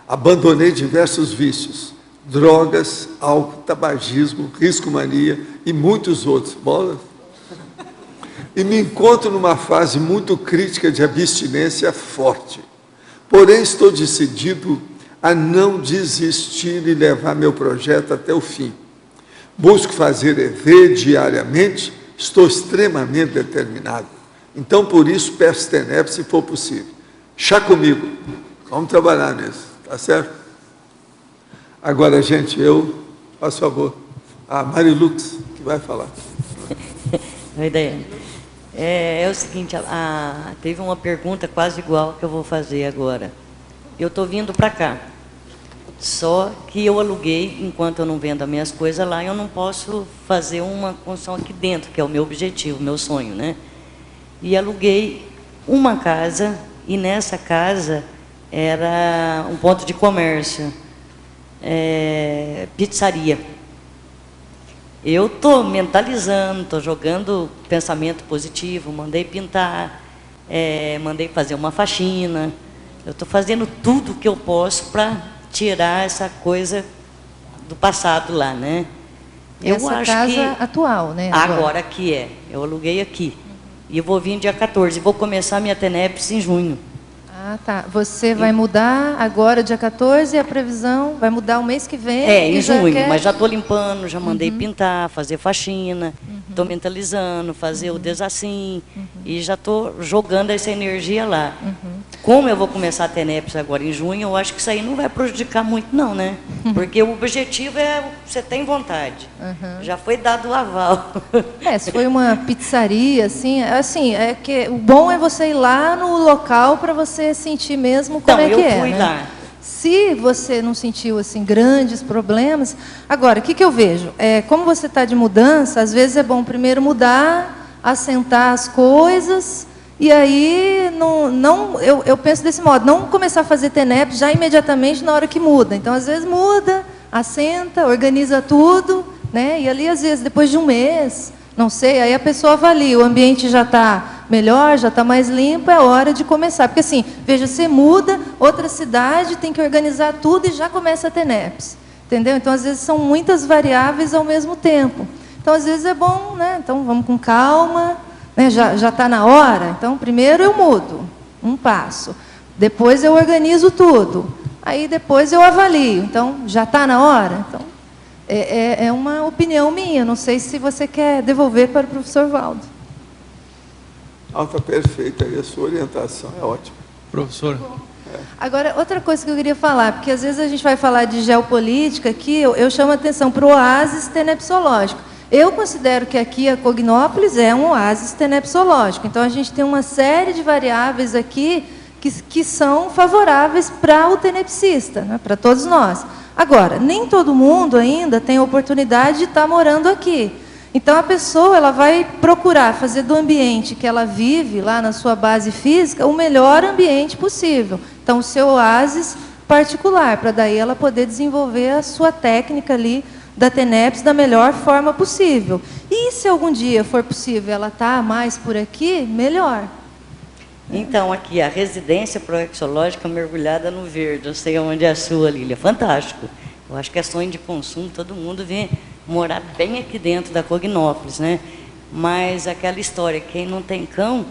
Abandonei diversos vícios, drogas, álcool, tabagismo, riscomania e muitos outros. Bola? E me encontro numa fase muito crítica de abstinência forte. Porém, estou decidido a não desistir e levar meu projeto até o fim. Busco fazer EV diariamente, estou extremamente determinado. Então, por isso, peço TENEPS se for possível. Chá comigo. Vamos trabalhar nisso, tá certo? Agora, gente, faço favor, a Marilux, que vai falar. Oi, Daiane. É o seguinte, teve uma pergunta quase igual que eu vou fazer agora. Eu estou vindo para cá, só que eu aluguei, enquanto eu não vendo as minhas coisas lá, eu não posso fazer uma construção aqui dentro, que é o meu objetivo, o meu sonho, né? E aluguei uma casa, e nessa casa era um ponto de comércio, pizzaria. Eu estou mentalizando, estou jogando pensamento positivo, mandei pintar, mandei fazer uma faxina. Eu estou fazendo tudo o que eu posso para tirar essa coisa do passado lá, né? Essa acho casa que atual, né? agora que eu aluguei aqui. E eu vou vir dia 14, vou começar a minha TENEPS em junho. Ah, tá. Você vai mudar agora, dia 14, e a previsão vai mudar o mês que vem? Em junho, mas já estou limpando, já mandei pintar, fazer faxina, estou mentalizando, fazer o desassim, e já estou jogando essa energia lá. Como eu vou começar a TENEPS agora em junho, eu acho que isso aí não vai prejudicar muito não, né? Porque o objetivo é você tem vontade. Já foi dado o aval. Se foi uma pizzaria, assim, é que o bom é você ir lá no local para você sentir mesmo como então, é que eu fui lá. Se você não sentiu assim grandes problemas, agora o que eu vejo? Como você está de mudança, às vezes é bom primeiro mudar, assentar as coisas. E aí, eu penso desse modo, não começar a fazer TENEPS já imediatamente na hora que muda. Então, às vezes muda, assenta, organiza tudo, né? E ali, às vezes, depois de um mês, não sei, aí a pessoa avalia, o ambiente já está melhor, já está mais limpo, é hora de começar. Porque assim, veja, você muda, outra cidade, tem que organizar tudo e já começa a TENEPS. Entendeu? Então, às vezes, são muitas variáveis ao mesmo tempo. Então, às vezes é bom, né? Então, vamos com calma. Já está na hora, então primeiro eu mudo, um passo, depois eu organizo tudo, aí depois eu avalio, então já está na hora? Então, é uma opinião minha, não sei se você quer devolver para o professor Valdo. Está perfeita, e a sua orientação é ótima. Professor. Agora, outra coisa que eu queria falar, porque às vezes a gente vai falar de geopolítica aqui, eu chamo a atenção para o oásis tenepsológico. Eu considero que aqui a Cognópolis é um oásis tenepsológico. Então, a gente tem uma série de variáveis aqui que são favoráveis para o tenepsista, né, para todos nós. Agora, nem todo mundo ainda tem a oportunidade de estar morando aqui. Então, a pessoa ela vai procurar fazer do ambiente que ela vive, lá na sua base física, o melhor ambiente possível. Então, o seu oásis particular, para daí ela poder desenvolver a sua técnica ali da TENEPS da melhor forma possível. E se algum dia for possível ela estar mais por aqui, melhor. Então, aqui, a residência proexológica mergulhada no verde, eu sei onde é a sua, Lília, fantástico. Eu acho que é sonho de consumo, todo mundo vem morar bem aqui dentro da Cognópolis, né? Mas aquela história, quem não tem cão,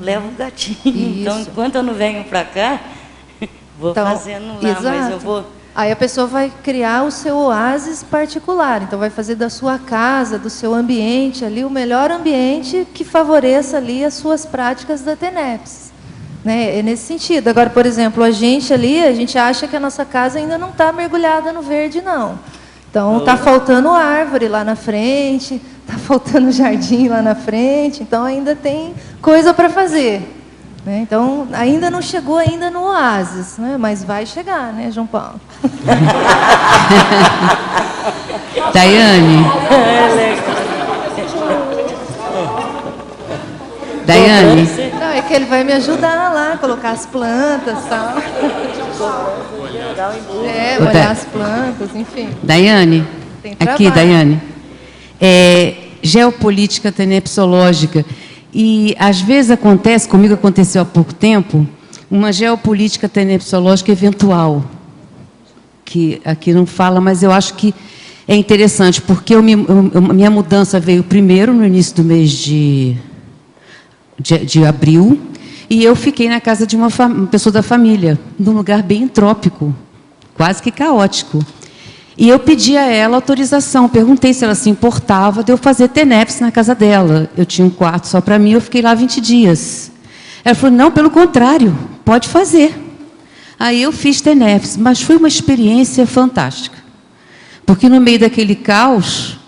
leva o gatinho. Isso. Então, enquanto eu não venho para cá, vou fazendo lá, exato. Mas eu vou... Aí a pessoa vai criar o seu oásis particular, então vai fazer da sua casa, do seu ambiente ali, o melhor ambiente que favoreça ali as suas práticas da TENEPS. Né? É nesse sentido. Agora, por exemplo, a gente acha que a nossa casa ainda não está mergulhada no verde, não. Então, está faltando árvore lá na frente, está faltando jardim lá na frente, então ainda tem coisa para fazer. Né? Então, ainda não chegou ainda no oásis, né? Mas vai chegar, né, João Paulo? Daiane. Daiane. Não, é que ele vai me ajudar lá, colocar as plantas e tal. Molhar as plantas, enfim. Daiane, aqui, Daiane. Geopolítica tenepsológica. E, às vezes, comigo aconteceu há pouco tempo, uma geopolítica tenepsológica eventual, que aqui não fala, mas eu acho que é interessante, porque minha mudança veio primeiro, no início do mês de abril, e eu fiquei na casa de uma pessoa da família, num lugar bem trópico, quase que caótico. E eu pedi a ela autorização, perguntei se ela se importava de eu fazer TENEPS na casa dela. Eu tinha um quarto só para mim, eu fiquei lá 20 dias. Ela falou, não, pelo contrário, pode fazer. Aí eu fiz TENEPS, mas foi uma experiência fantástica. Porque no meio daquele caos,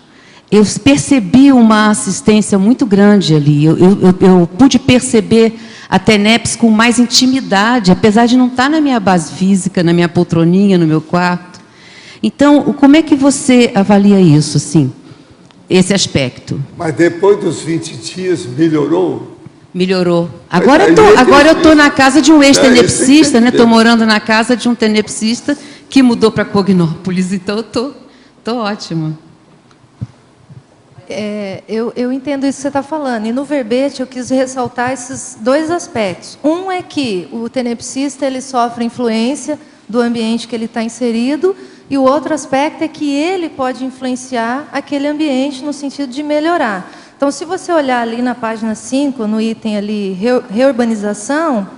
eu percebi uma assistência muito grande ali. Eu pude perceber a TENEPS com mais intimidade, apesar de não estar na minha base física, na minha poltroninha, no meu quarto. Então, como é que você avalia isso, assim, esse aspecto? Mas depois dos 20 dias, melhorou? Melhorou. Agora eu estou na casa de um ex-tenepsista, né? Estou morando na casa de um tenepsista que mudou para Cognópolis, então eu estou ótima. Eu entendo isso que você está falando. E no verbete eu quis ressaltar esses dois aspectos. Um é que o tenepsista ele sofre influência do ambiente que ele está inserido, e o outro aspecto é que ele pode influenciar aquele ambiente no sentido de melhorar. Então, se você olhar ali na página 5, no item ali, reurbanização,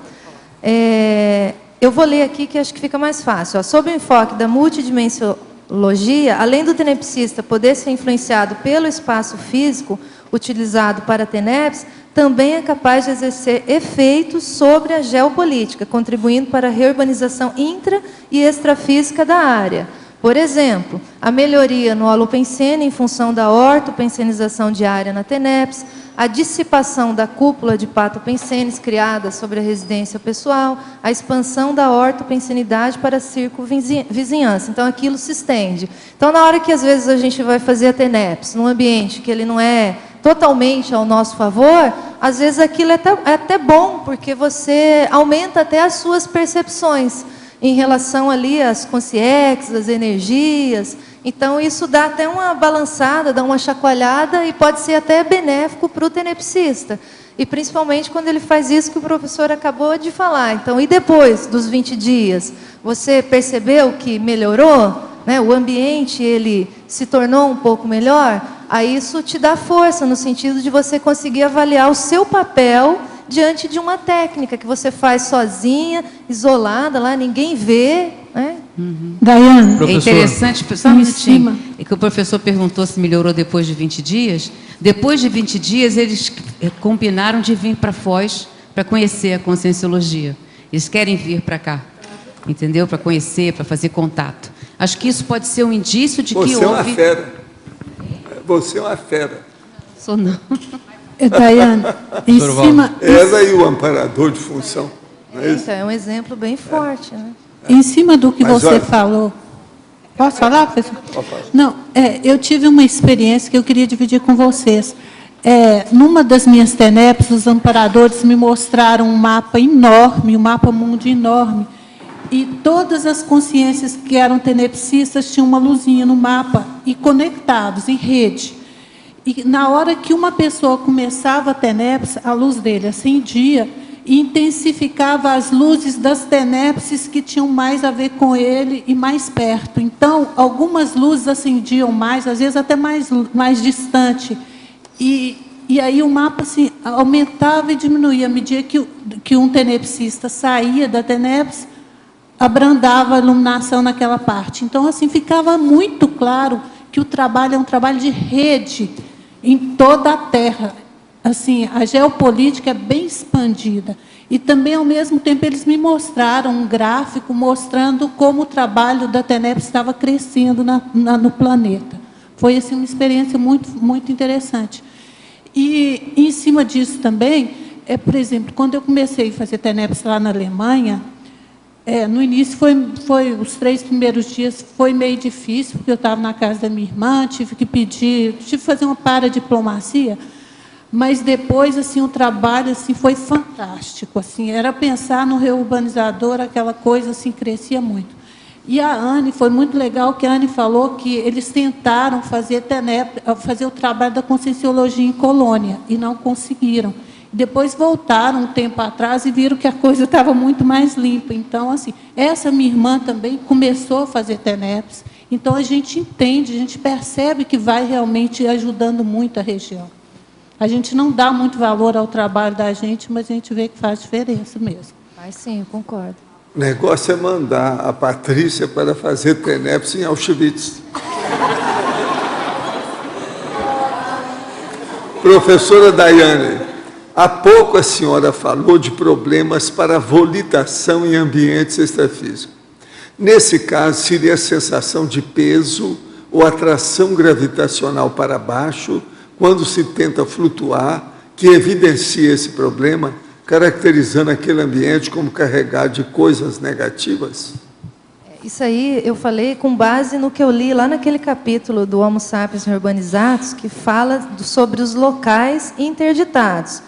eu vou ler aqui que acho que fica mais fácil. Sob o enfoque da multidimensiologia, além do tenepsista poder ser influenciado pelo espaço físico utilizado para a TENEPS, também é capaz de exercer efeitos sobre a geopolítica, contribuindo para a reurbanização intra- e extrafísica da área. Por exemplo, a melhoria no holopensene em função da ortopensenização diária na TENEPS, a dissipação da cúpula de patopensenes criada sobre a residência pessoal, a expansão da ortopensenidade para a circunvizinhança. Então, aquilo se estende. Então, na hora que, às vezes, a gente vai fazer a TENEPS num ambiente que ele não é totalmente ao nosso favor, às vezes aquilo é até bom, porque você aumenta até as suas percepções em relação ali às consciências, às energias. Então, isso dá até uma balançada, dá uma chacoalhada e pode ser até benéfico para o tenepsista. E principalmente quando ele faz isso que o professor acabou de falar. Então, e depois dos 20 dias, você percebeu que melhorou? Né? O ambiente ele se tornou um pouco melhor? Aí isso te dá força no sentido de você conseguir avaliar o seu papel diante de uma técnica que você faz sozinha, isolada, lá ninguém vê, né? Daiane, é interessante, só um minutinho, é que o professor perguntou se melhorou depois de 20 dias. Depois de 20 dias, eles combinaram de vir para Foz para conhecer a Conscienciologia. Eles querem vir para cá, entendeu? Para conhecer, para fazer contato. Acho que isso pode ser um indício de que houve... Você é uma fera. Você é uma fera. Sou não. Daiane, em cima... Ela e o amparador de função. Não é isso? Então, é um exemplo bem forte, né? Em cima do que Mas você olha, falou... Posso falar, professor? Pode falar. Não, eu tive uma experiência que eu queria dividir com vocês. Numa das minhas TENEPS, os amparadores me mostraram um mapa enorme, um mapa mundi enorme. e todas as consciências que eram tenepsistas tinham uma luzinha no mapa e conectados em rede. E na hora que uma pessoa começava a tenepse, a luz dele acendia e intensificava as luzes das tenepses que tinham mais a ver com ele e mais perto. Então, algumas luzes acendiam mais, às vezes até mais distante. E aí o mapa assim, aumentava e diminuía. À medida que um tenepsista saía da tenepse, abrandava a iluminação naquela parte. Então, assim, ficava muito claro que o trabalho é um trabalho de rede em toda a Terra. Assim, a geopolítica é bem expandida. E também, ao mesmo tempo, eles me mostraram um gráfico mostrando como o trabalho da tenepse estava crescendo no planeta. Foi assim, uma experiência muito, muito interessante. E, em cima disso também, por exemplo, quando eu comecei a fazer tenepse lá na Alemanha, no início, os 3 primeiros dias foi meio difícil, porque eu estava na casa da minha irmã, tive que fazer uma paradiplomacia, mas depois assim, o trabalho assim, foi fantástico. Assim, era pensar no reurbanizador, aquela coisa assim, crescia muito. E a Anne, foi muito legal que a Anne falou que eles tentaram fazer o trabalho da conscienciologia em Colônia, e não conseguiram. Depois voltaram um tempo atrás e viram que a coisa estava muito mais limpa. Então, assim, essa minha irmã também começou a fazer tenepse. Então, a gente entende, a gente percebe que vai realmente ajudando muito a região. A gente não dá muito valor ao trabalho da gente, mas a gente vê que faz diferença mesmo. Mas sim, eu concordo. O negócio é mandar a Patrícia para fazer tenepse em Auschwitz. Professora Daiane, há pouco a senhora falou de problemas para volitação em ambientes extrafísicos. Nesse caso, seria a sensação de peso ou atração gravitacional para baixo, quando se tenta flutuar, que evidencia esse problema, caracterizando aquele ambiente como carregado de coisas negativas? Isso aí eu falei com base no que eu li lá naquele capítulo do Homo Sapiens Urbanizados, que fala sobre os locais interditados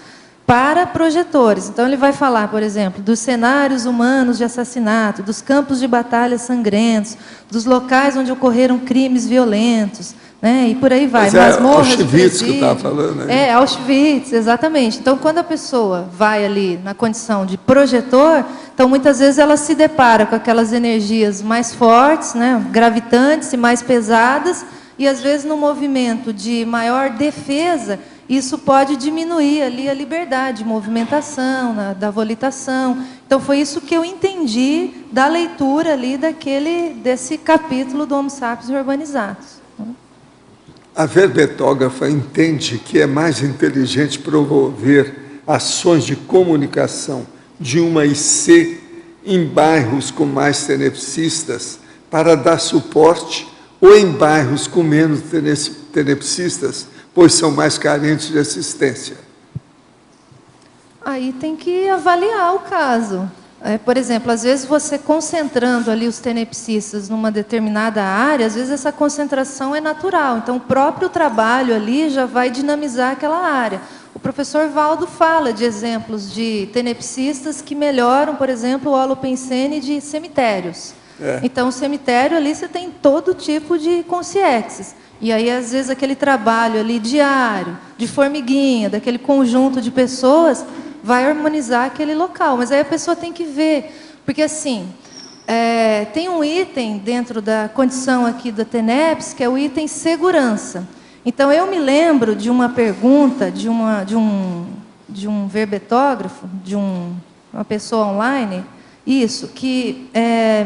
para projetores. Então, ele vai falar, por exemplo, dos cenários humanos de assassinato, dos campos de batalha sangrentos, dos locais onde ocorreram crimes violentos, né? E por aí vai. Mas Auschwitz que eu estava falando. Aí. Auschwitz, exatamente. Então, quando a pessoa vai ali na condição de projetor, então, muitas vezes ela se depara com aquelas energias mais fortes, né? Gravitantes e mais pesadas, e às vezes no movimento de maior defesa, isso pode diminuir ali a liberdade de movimentação, da volitação. Então, foi isso que eu entendi da leitura ali desse capítulo do Homo Sapiens Urbanizados. A verbetógrafa entende que é mais inteligente promover ações de comunicação de uma IC em bairros com mais tenepsistas para dar suporte ou em bairros com menos tenepsistas, pois são mais carentes de assistência? Aí tem que avaliar o caso. Por exemplo, às vezes você concentrando ali os tenepsistas numa determinada área, às vezes essa concentração é natural. Então, o próprio trabalho ali já vai dinamizar aquela área. O professor Valdo fala de exemplos de tenepsistas que melhoram, por exemplo, o holopensene de cemitérios. Então, o cemitério ali você tem todo tipo de consciexes. E aí, às vezes, aquele trabalho ali diário, de formiguinha, daquele conjunto de pessoas, vai harmonizar aquele local. Mas aí a pessoa tem que ver, porque assim, tem um item dentro da condição aqui da TENEPS, que é o item segurança. Então, eu me lembro de uma pergunta de um verbetógrafo, de uma pessoa online, que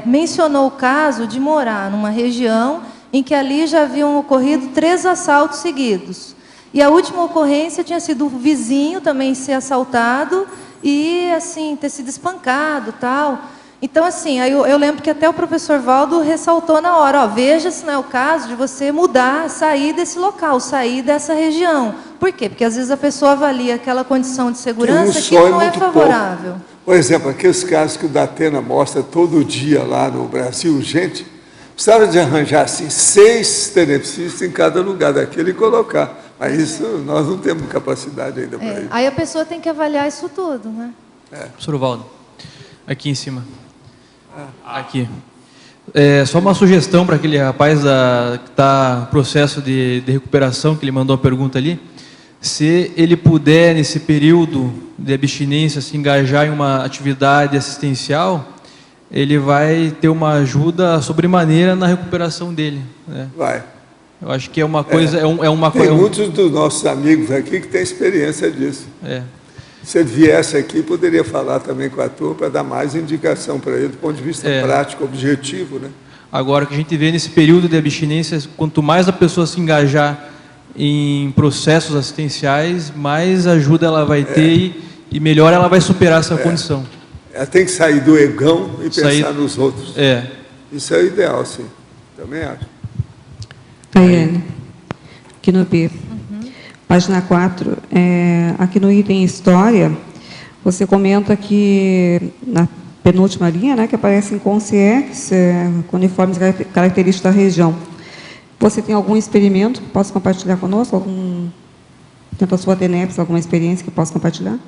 mencionou o caso de morar numa região em que ali já haviam ocorrido 3 assaltos seguidos. E a última ocorrência tinha sido o vizinho também ser assaltado e, assim, ter sido espancado, tal. Então, assim, aí eu lembro que até o professor Valdo ressaltou na hora, veja se não é o caso de você mudar, sair desse local, sair dessa região. Por quê? Porque, às vezes, a pessoa avalia aquela condição de segurança que não é favorável. Pouco. Por exemplo, aqueles casos que o Datena mostra todo dia lá no Brasil, gente, precisava de arranjar, assim, 6 tenepsistas em cada lugar daquele e colocar. Mas isso nós não temos capacidade ainda para isso. Aí a pessoa tem que avaliar isso tudo, né? Professor Valdo, aqui em cima. Aqui. Só uma sugestão para aquele rapaz que está em processo de recuperação, que ele mandou a pergunta ali. Se ele puder, nesse período de abstinência, se engajar em uma atividade assistencial, ele vai ter uma ajuda sobremaneira na recuperação dele, né? Vai. Eu acho que é uma coisa... Tem muitos dos nossos amigos aqui que têm experiência disso. Se ele viesse aqui, poderia falar também com a turma para dar mais indicação para ele, do ponto de vista prático, objetivo, né? Agora, o que a gente vê nesse período de abstinência, quanto mais a pessoa se engajar em processos assistenciais, mais ajuda ela vai ter e melhor ela vai superar essa condição. Ela tem que sair do egão e pensar nos outros. Isso é o ideal, sim. Também acho. Daiane, aqui no B, página 4, aqui no item História, você comenta que, na penúltima linha, né, que aparece em consciência, com uniformes característicos da região. Você tem algum experimento que possa compartilhar conosco? Dentro da sua TENEPS, alguma experiência que possa compartilhar?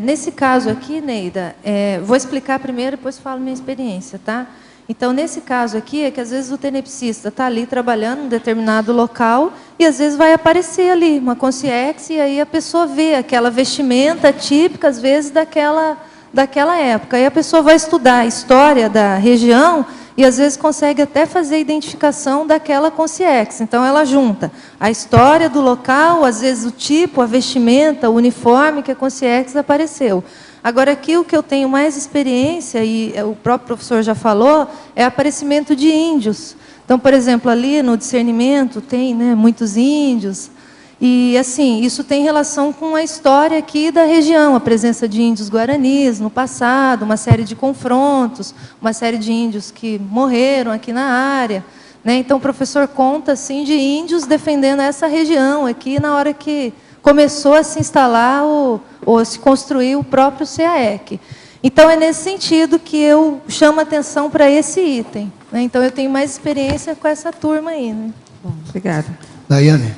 Nesse caso aqui, Neida, vou explicar primeiro, depois falo minha experiência, tá? Então, nesse caso aqui, é que às vezes o tenepsista está ali trabalhando em um determinado local e às vezes vai aparecer ali uma consciência e aí a pessoa vê aquela vestimenta típica, às vezes, daquela época. Aí a pessoa vai estudar a história da região e às vezes consegue até fazer a identificação daquela consciência. Então, ela junta a história do local, às vezes o tipo, a vestimenta, o uniforme que a consciência apareceu. Agora, aqui o que eu tenho mais experiência, e o próprio professor já falou, é aparecimento de índios. Então, por exemplo, ali no discernimento tem, né, muitos índios. E, assim, isso tem relação com a história aqui da região, a presença de índios guaranis no passado, uma série de confrontos, uma série de índios que morreram aqui na área, né? Então, o professor conta, assim, de índios defendendo essa região aqui na hora que começou a se instalar ou se construir o próprio CAEC. Então, é nesse sentido que eu chamo a atenção para esse item, né? Então, eu tenho mais experiência com essa turma aí, né? Bom, obrigada. Daiane,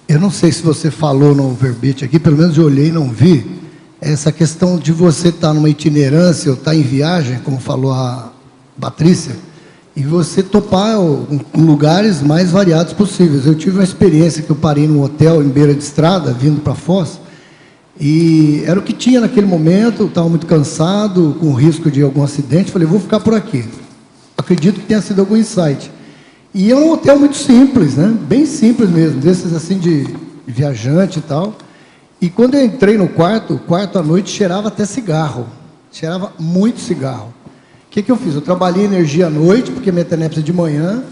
eu não sei se você falou no verbete aqui, pelo menos eu olhei e não vi, essa questão de você estar numa itinerância ou estar em viagem, como falou a Patrícia, e você topar lugares mais variados possíveis. Eu tive uma experiência que eu parei num hotel em beira de estrada, vindo para Foz, e era o que tinha naquele momento, estava muito cansado, com risco de algum acidente, falei, vou ficar por aqui. Acredito que tenha sido algum insight. E é um hotel muito simples, né? Bem simples mesmo, desses assim de viajante e tal. E quando eu entrei no quarto, o quarto à noite cheirava até cigarro, cheirava muito cigarro. O que eu fiz? Eu trabalhei energia à noite, porque minha TENEPS é de manhã,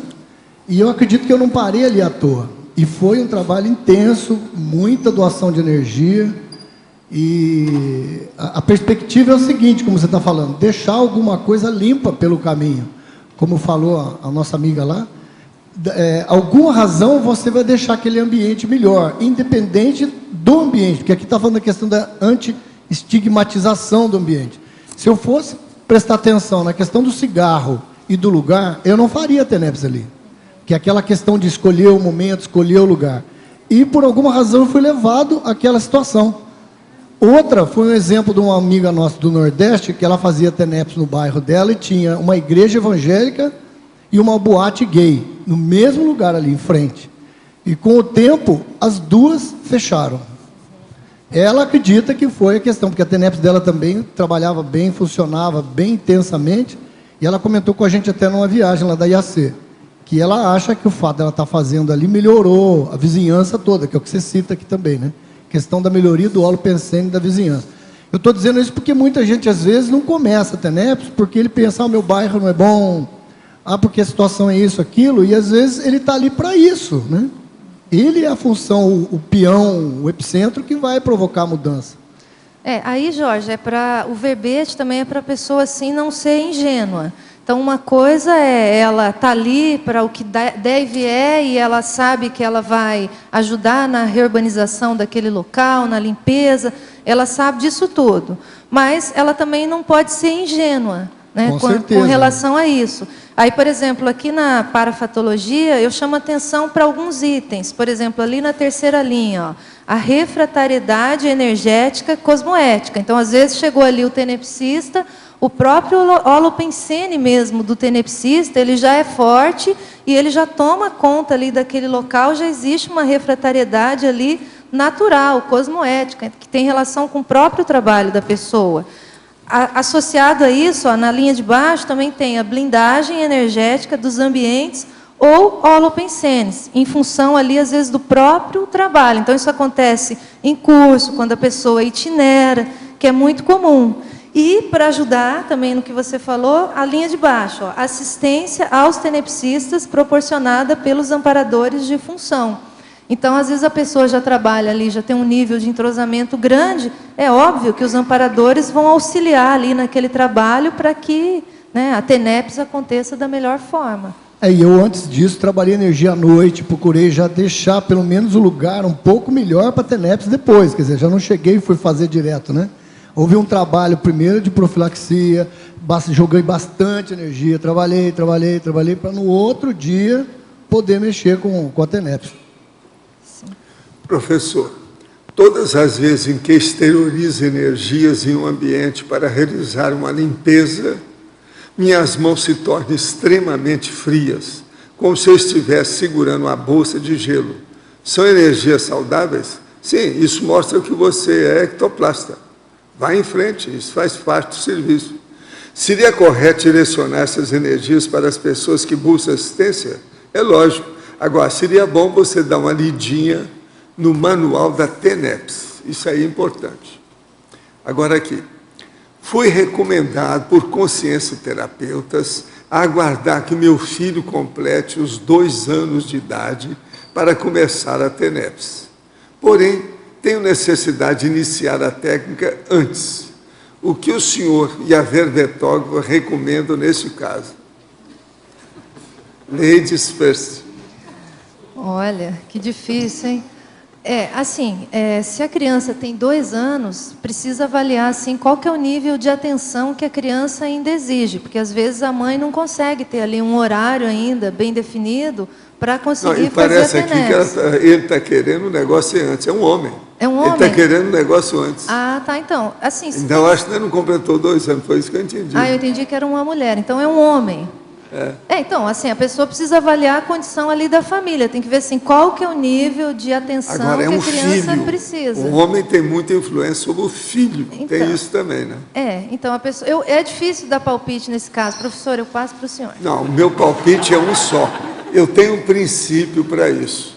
e eu acredito que eu não parei ali à toa. E foi um trabalho intenso, muita doação de energia, e a perspectiva é o seguinte, como você está falando, deixar alguma coisa limpa pelo caminho. Como falou a nossa amiga lá, alguma razão você vai deixar aquele ambiente melhor, independente do ambiente, porque aqui está falando da questão da anti-estigmatização do ambiente. Se eu fosse prestar atenção na questão do cigarro e do lugar, eu não faria TENEPS ali, que é aquela questão de escolher o momento, escolher o lugar. E por alguma razão eu fui levado àquela situação. Outra foi um exemplo de uma amiga nossa do Nordeste, que ela fazia TENEPS no bairro dela e tinha uma igreja evangélica e uma boate gay, no mesmo lugar ali em frente. E com o tempo, as duas fecharam. Ela acredita que foi a questão, porque a TENEPS dela também trabalhava bem, funcionava bem intensamente, e ela comentou com a gente até numa viagem lá da IAC, que ela acha que o fato dela estar fazendo ali melhorou a vizinhança toda, que é o que você cita aqui também, né? Questão da melhoria do holopensene da vizinhança. Eu estou dizendo isso porque muita gente, às vezes, não começa a TENEPS, porque ele pensa, meu bairro não é bom, porque a situação é isso, aquilo, e às vezes ele está ali para isso, né? Ele é a função, o peão, o epicentro que vai provocar a mudança. Aí, Jorge, o verbete também é para a pessoa assim não ser ingênua. Então, uma coisa é ela estar ali para o que deve e ela sabe que ela vai ajudar na reurbanização daquele local, na limpeza, ela sabe disso tudo. Mas ela também não pode ser ingênua, né, com relação a isso. Aí, por exemplo, aqui na parafatologia, eu chamo atenção para alguns itens. Por exemplo, ali na terceira linha, ó, a refratariedade energética cosmoética. Então, às vezes, chegou ali o tenepsista, o próprio holopensene mesmo do tenepsista, ele já é forte e ele já toma conta ali daquele local, já existe uma refratariedade ali natural, cosmoética, que tem relação com o próprio trabalho da pessoa. Associado a isso, ó, na linha de baixo, também tem a blindagem energética dos ambientes ou holopensenes, em função ali, às vezes, do próprio trabalho. Então, isso acontece em curso, quando a pessoa itinera, que é muito comum. E, para ajudar também no que você falou, a linha de baixo, ó, assistência aos tenepsistas proporcionada pelos amparadores de função. Então, às vezes, a pessoa já trabalha ali, já tem um nível de entrosamento grande, é óbvio que os amparadores vão auxiliar ali naquele trabalho para que, né, a TENEPS aconteça da melhor forma. E eu, antes disso, trabalhei energia à noite, procurei já deixar, pelo menos, o lugar um pouco melhor para a TENEPS depois, quer dizer, já não cheguei e fui fazer direto, né? Houve um trabalho, primeiro, de profilaxia, joguei bastante energia, trabalhei, para no outro dia poder mexer com a TENEPS. Professor, todas as vezes em que exteriorizo energias em um ambiente para realizar uma limpeza, minhas mãos se tornam extremamente frias, como se eu estivesse segurando uma bolsa de gelo. São energias saudáveis? Sim, isso mostra que você é ectoplasta. Vá em frente, isso faz parte do serviço. Seria correto direcionar essas energias para as pessoas que buscam assistência? É lógico. Agora, seria bom você dar uma lidinha no manual da TENEPS. Isso aí é importante. Agora aqui. Fui recomendado por consciência terapeutas a aguardar que meu filho complete os 2 anos de idade para começar a TENEPS. Porém, tenho necessidade de iniciar a técnica antes. O que o senhor e a verbetógrafa recomendam nesse caso? Ladies first. Olha, que difícil, hein? Se a criança tem 2 anos, precisa avaliar assim, qual que é o nível de atenção que a criança ainda exige, porque às vezes a mãe não consegue ter ali um horário ainda bem definido para conseguir fazer a TENEPS. Parece aqui que ele está querendo um negócio antes, é um homem. É um homem? Ele está querendo um negócio antes. Ah, tá, então. Assim, então, acho que ele não completou 2 anos, foi isso que eu entendi. Ah, eu entendi que era uma mulher, então é um homem. Então, assim, a pessoa precisa avaliar a condição ali da família, tem que ver assim, qual que é o nível de atenção que a criança precisa. O homem tem muita influência sobre o filho, então, tem isso também, né? Então a pessoa... é difícil dar palpite nesse caso. Professor, eu passo para o senhor. Não, o meu palpite é um só. Eu tenho um princípio para isso.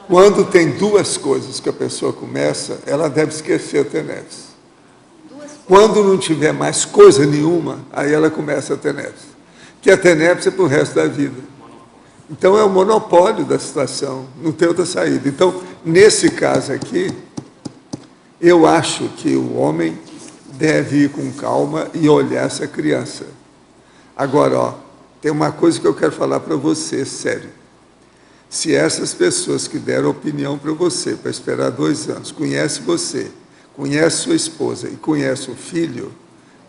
Quando tem 2 coisas que a pessoa começa, ela deve esquecer a TENEPS. Quando não tiver mais coisa nenhuma, aí ela começa a TENEPS. Que a TENEPS é para o resto da vida. Então, é o monopólio da situação, não tem outra saída. Então, nesse caso aqui, eu acho que o homem deve ir com calma e olhar essa criança. Agora, ó, tem uma coisa que eu quero falar para você, sério. Se essas pessoas que deram opinião para você, para esperar 2 anos, conhecem você, conhecem sua esposa e conhecem o filho,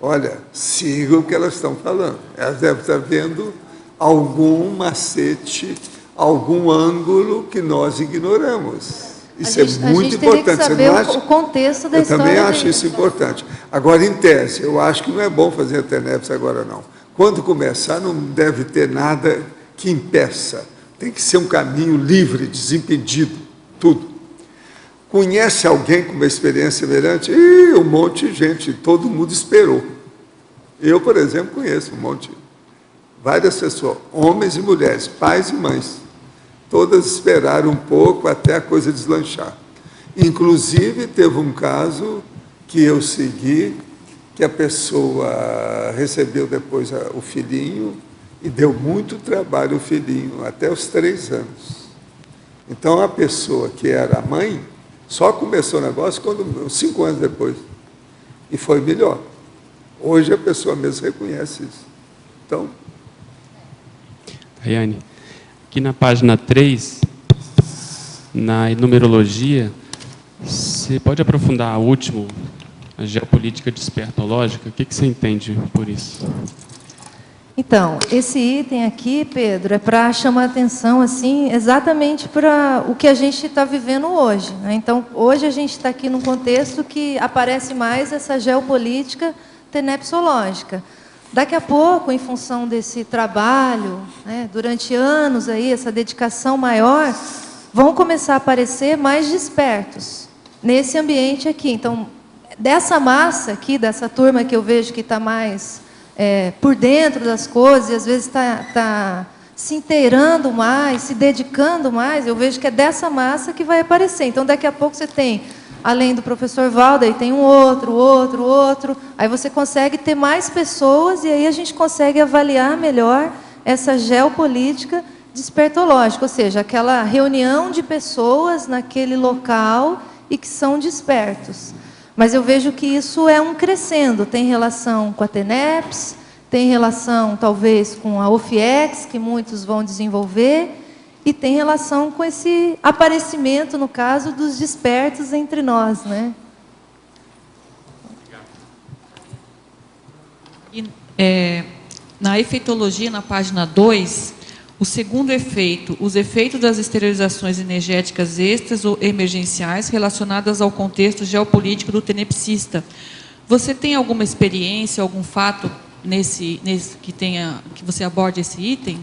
olha, sigam o que elas estão falando. Elas devem estar vendo algum macete, algum ângulo que nós ignoramos. Isso é muito importante. A gente teria que saber o contexto da história. Eu também acho isso importante. Agora, em tese, eu acho que não é bom fazer a TENEPS agora, não. Quando começar, não deve ter nada que impeça. Tem que ser um caminho livre, desimpedido, tudo. Conhece alguém com uma experiência semelhante? Um monte de gente, todo mundo esperou. Eu, por exemplo, conheço um monte, várias pessoas, homens e mulheres, pais e mães. Todas esperaram um pouco até a coisa deslanchar. Inclusive, teve um caso que eu segui, que a pessoa recebeu depois o filhinho e deu muito trabalho o filhinho, até os 3 anos. Então, a pessoa que era a mãe só começou o negócio 5 anos depois. E foi melhor. Hoje a pessoa mesmo reconhece isso. Então... Rayane, aqui na página 3, na numerologia, você pode aprofundar o último, a geopolítica despertológica? O que você entende por isso? Então, esse item aqui, Pedro, é para chamar a atenção assim, exatamente para o que a gente está vivendo hoje, né? Então, hoje a gente está aqui num contexto que aparece mais essa geopolítica tenepsológica. Daqui a pouco, em função desse trabalho, né, durante anos, aí, essa dedicação maior, vão começar a aparecer mais despertos nesse ambiente aqui. Então, dessa massa aqui, dessa turma que eu vejo que está mais por dentro das coisas, e às vezes está se inteirando mais, se dedicando mais, eu vejo que é dessa massa que vai aparecer. Então, daqui a pouco você tem, além do professor Valdo, aí tem um outro, aí você consegue ter mais pessoas, e aí a gente consegue avaliar melhor essa geopolítica despertológica, ou seja, aquela reunião de pessoas naquele local e que são despertos. Mas eu vejo que isso é um crescendo, tem relação com a TENEPS, tem relação talvez com a OFIEX, que muitos vão desenvolver, e tem relação com esse aparecimento, no caso, dos despertos entre nós, né? Na efeitologia, na página 2, o segundo efeito, os efeitos das exteriorizações energéticas extras ou emergenciais relacionadas ao contexto geopolítico do tenepsista. Você tem alguma experiência, algum fato nesse que você aborde esse item?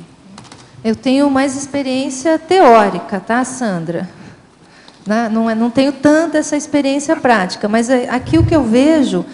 Eu tenho mais experiência teórica, tá, Sandra? Não tenho tanta essa experiência prática, mas aqui o que eu vejo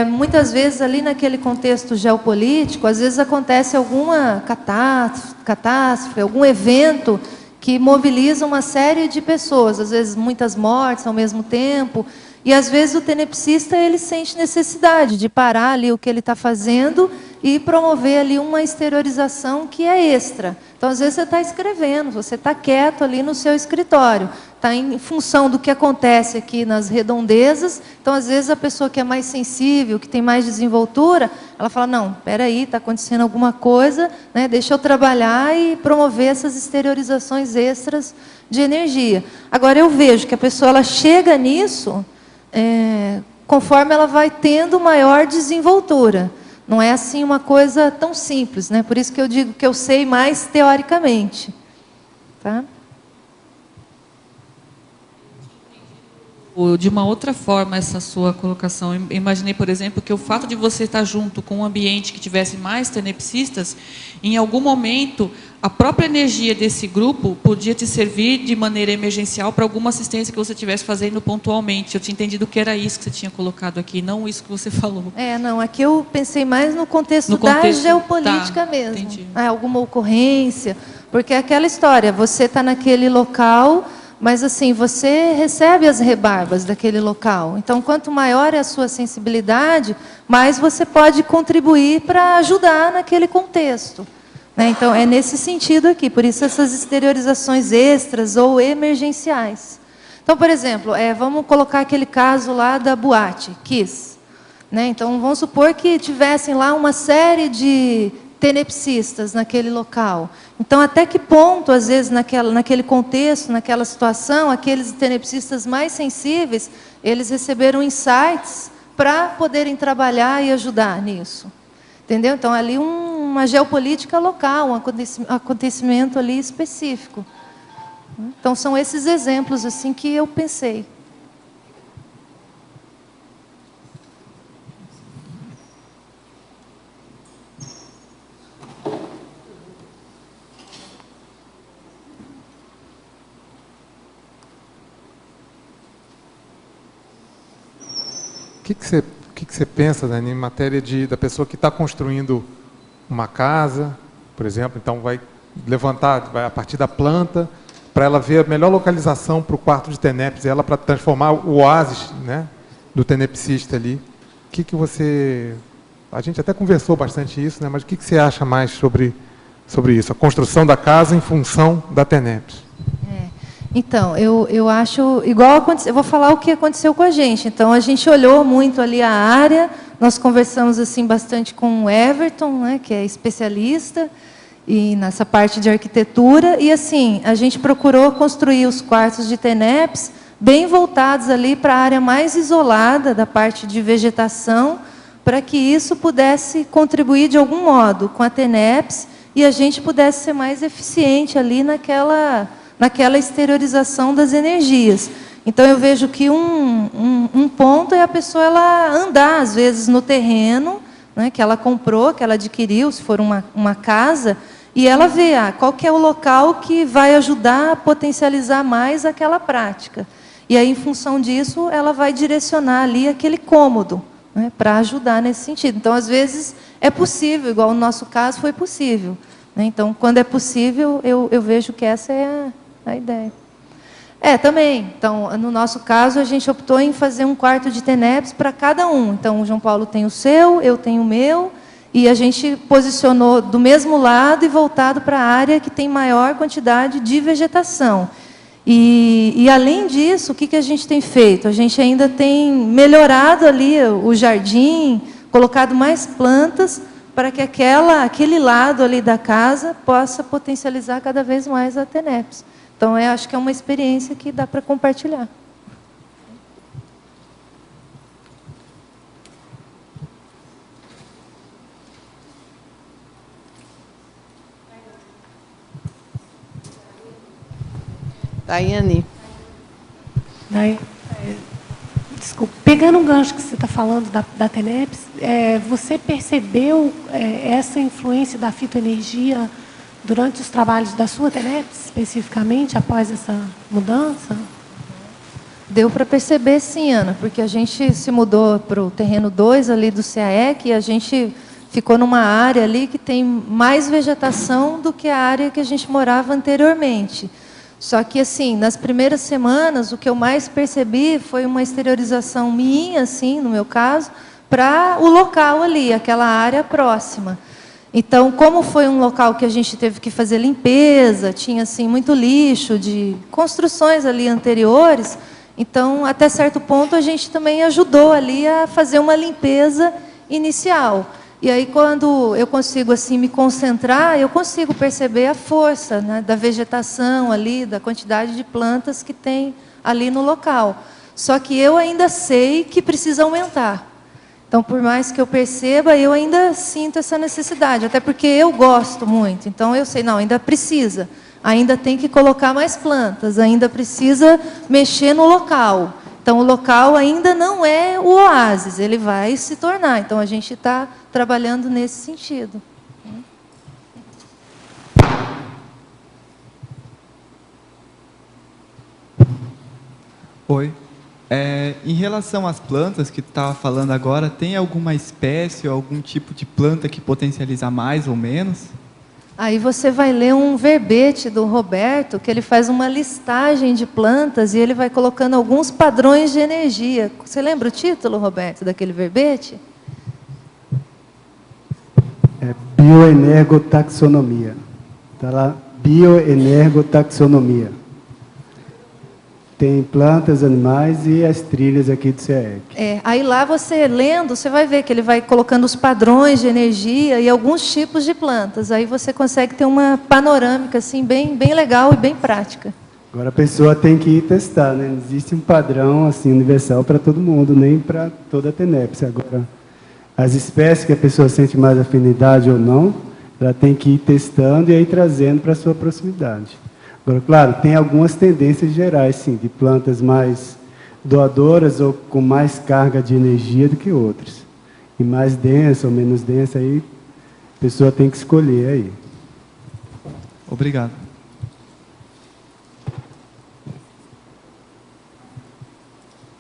muitas vezes ali naquele contexto geopolítico, às vezes acontece alguma catástrofe, algum evento que mobiliza uma série de pessoas, às vezes muitas mortes ao mesmo tempo, e às vezes o tenepsista ele sente necessidade de parar ali o que ele está fazendo e promover ali uma exteriorização que é extra. Então, às vezes você está escrevendo, você está quieto ali no seu escritório, está em função do que acontece aqui nas redondezas. Então, às vezes a pessoa que é mais sensível, que tem mais desenvoltura, ela fala, não, espera aí, está acontecendo alguma coisa, né, deixa eu trabalhar e promover essas exteriorizações extras de energia. Agora, eu vejo que a pessoa ela chega nisso conforme ela vai tendo maior desenvoltura. Não é assim uma coisa tão simples, né? Por isso que eu digo que eu sei mais teoricamente. Tá? De uma outra forma, essa sua colocação. Eu imaginei, por exemplo, que o fato de você estar junto com um ambiente que tivesse mais tenepsistas, em algum momento, a própria energia desse grupo podia te servir de maneira emergencial para alguma assistência que você estivesse fazendo pontualmente. Eu tinha entendido que era isso que você tinha colocado aqui, não isso que você falou. Não, aqui eu pensei mais no contexto da geopolítica mesmo. Entendi. Alguma ocorrência, porque é aquela história, você está naquele local, mas assim, você recebe as rebarbas daquele local. Então, quanto maior é a sua sensibilidade, mais você pode contribuir para ajudar naquele contexto. Né? Então, é nesse sentido aqui, por isso essas exteriorizações extras ou emergenciais. Então, por exemplo, vamos colocar aquele caso lá da boate, Kiss. Né? Então, vamos supor que tivessem lá uma série de tenepsistas naquele local. Então, até que ponto, às vezes, naquele contexto, naquela situação, aqueles tenepsistas mais sensíveis, eles receberam insights para poderem trabalhar e ajudar nisso. Entendeu? Então, ali uma geopolítica local, um acontecimento ali específico. Então, são esses exemplos assim que eu pensei. O que você pensa, Dani, em matéria da pessoa que está construindo uma casa, por exemplo, então vai levantar, vai a partir da planta, para ela ver a melhor localização para o quarto de TENEPS, ela para transformar o oásis, né, do tenepsista ali. O que você... A gente até conversou bastante isso, né, mas o que você acha mais sobre isso? A construção da casa em função da TENEPS. Então, eu acho igual eu vou falar o que aconteceu com a gente. Então, a gente olhou muito ali a área, nós conversamos assim bastante com o Everton, né, que é especialista e nessa parte de arquitetura, e assim, a gente procurou construir os quartos de TENEPS bem voltados ali para a área mais isolada da parte de vegetação, para que isso pudesse contribuir de algum modo com a TENEPS e a gente pudesse ser mais eficiente ali naquela exteriorização das energias. Então, eu vejo que um ponto é a pessoa ela andar, às vezes, no terreno, né, que ela comprou, que ela adquiriu, se for uma casa, e ela vê qual que é o local que vai ajudar a potencializar mais aquela prática. E aí, em função disso, ela vai direcionar ali aquele cômodo, né, para ajudar nesse sentido. Então, às vezes, é possível, igual no nosso caso foi possível. Né? Então, quando é possível, eu vejo que essa é a ideia. Também. Então, no nosso caso, a gente optou em fazer um quarto de TENEPS para cada um. Então, o João Paulo tem o seu, eu tenho o meu, e a gente posicionou do mesmo lado e voltado para a área que tem maior quantidade de vegetação. E além disso, o que a gente tem feito? A gente ainda tem melhorado ali o jardim, colocado mais plantas, para que aquele lado ali da casa possa potencializar cada vez mais a TENEPS. Então, acho que é uma experiência que dá para compartilhar. Daiane. Desculpa, pegando um gancho que você está falando da TENEPS, você percebeu essa influência da fitoenergia durante os trabalhos da sua TENEPS, especificamente, após essa mudança? Deu para perceber, sim, Ana, porque a gente se mudou para o terreno 2 ali do CAEC e a gente ficou numa área ali que tem mais vegetação do que a área que a gente morava anteriormente. Só que, assim, nas primeiras semanas, o que eu mais percebi foi uma exteriorização minha, assim, no meu caso, para o local ali, aquela área próxima. Então, como foi um local que a gente teve que fazer limpeza, tinha, assim, muito lixo de construções ali anteriores, então, até certo ponto, a gente também ajudou ali a fazer uma limpeza inicial. E aí, quando eu consigo assim me concentrar, eu consigo perceber a força, né, da vegetação ali, da quantidade de plantas que tem ali no local. Só que eu ainda sei que precisa aumentar. Então, por mais que eu perceba, eu ainda sinto essa necessidade, até porque eu gosto muito. Então, eu sei, não, ainda precisa. Ainda tem que colocar mais plantas, ainda precisa mexer no local. Então, o local ainda não é o oásis, ele vai se tornar. Então, a gente está trabalhando nesse sentido. Oi. Em relação às plantas que tu estava falando agora, tem alguma espécie ou algum tipo de planta que potencializa mais ou menos? Aí você vai ler um verbete do Roberto, que ele faz uma listagem de plantas e ele vai colocando alguns padrões de energia. Você lembra o título, Roberto, daquele verbete? Bioenergotaxonomia. Está lá, bioenergotaxonomia. Tem plantas, animais e as trilhas aqui do CAEC. Aí lá você lendo, você vai ver que ele vai colocando os padrões de energia e alguns tipos de plantas. Aí você consegue ter uma panorâmica assim, bem legal e bem prática. Agora a pessoa tem que ir testar, né? Não existe um padrão assim, universal para todo mundo, nem para toda a TENEPS. Agora, as espécies que a pessoa sente mais afinidade ou não, ela tem que ir testando e aí trazendo para a sua proximidade. Agora, claro, tem algumas tendências gerais, sim, de plantas mais doadoras ou com mais carga de energia do que outras. E mais densa ou menos densa, aí a pessoa tem que escolher aí. Obrigado.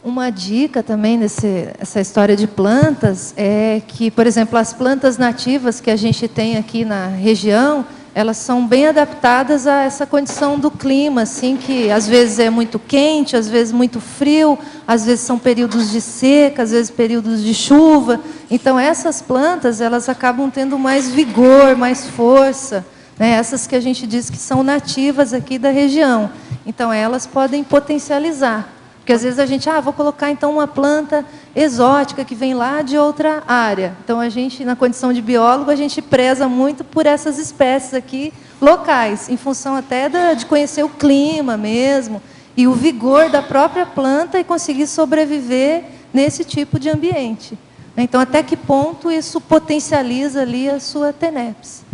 Uma dica também nessa história de plantas é que, por exemplo, as plantas nativas que a gente tem aqui na região, elas são bem adaptadas a essa condição do clima, assim, que às vezes é muito quente, às vezes muito frio, às vezes são períodos de seca, às vezes períodos de chuva. Então, essas plantas, elas acabam tendo mais vigor, mais força, né? Essas que a gente diz que são nativas aqui da região. Então, elas podem potencializar. Porque às vezes a gente, vou colocar então uma planta exótica que vem lá de outra área. Então a gente, na condição de biólogo, a gente preza muito por essas espécies aqui locais, em função até de conhecer o clima mesmo, e o vigor da própria planta e conseguir sobreviver nesse tipo de ambiente. Então, até que ponto isso potencializa ali a sua TENEPS?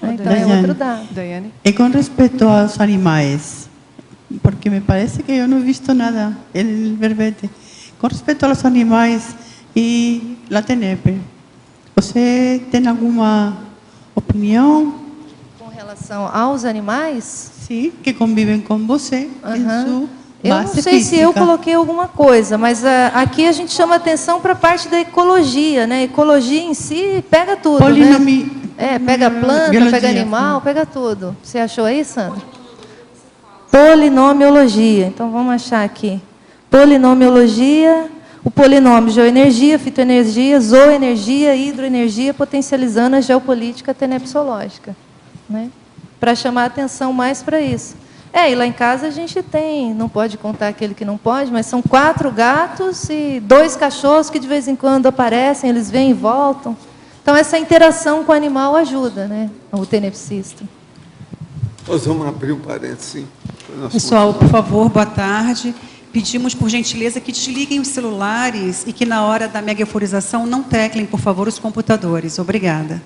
Então, é outro dado. E com respeito aos animais, porque me parece que eu não he visto nada no verbete. Com respeito aos animais e a TENEP, você tem alguma opinião? Com relação aos animais? Sim, que convivem com você em sua Eu não base sei se eu física. coloquei alguma coisa, mas aqui a gente chama atenção para a parte da ecologia, né? Ecologia em si pega tudo, Polinomi... né? Pega planta, biologia. pega animal, pega tudo. Você achou aí, Sandra? Polinomiologia. Então vamos achar aqui. Polinomiologia, o polinômio geoenergia, fitoenergia, zooenergia, hidroenergia, potencializando a geopolítica tenepsológica, né? Para chamar a atenção mais para isso. E lá em casa a gente tem, não pode contar aquele que não pode, mas são 4 gatos e 2 cachorros que de vez em quando aparecem, eles vêm e voltam. Então essa interação com o animal ajuda, né, o tenepsista. Nós vamos abrir um parênteses, sim. Pessoal, por favor, boa tarde. Pedimos, por gentileza, que desliguem os celulares e que na hora da megaforização não teclem, por favor, os computadores. Obrigada.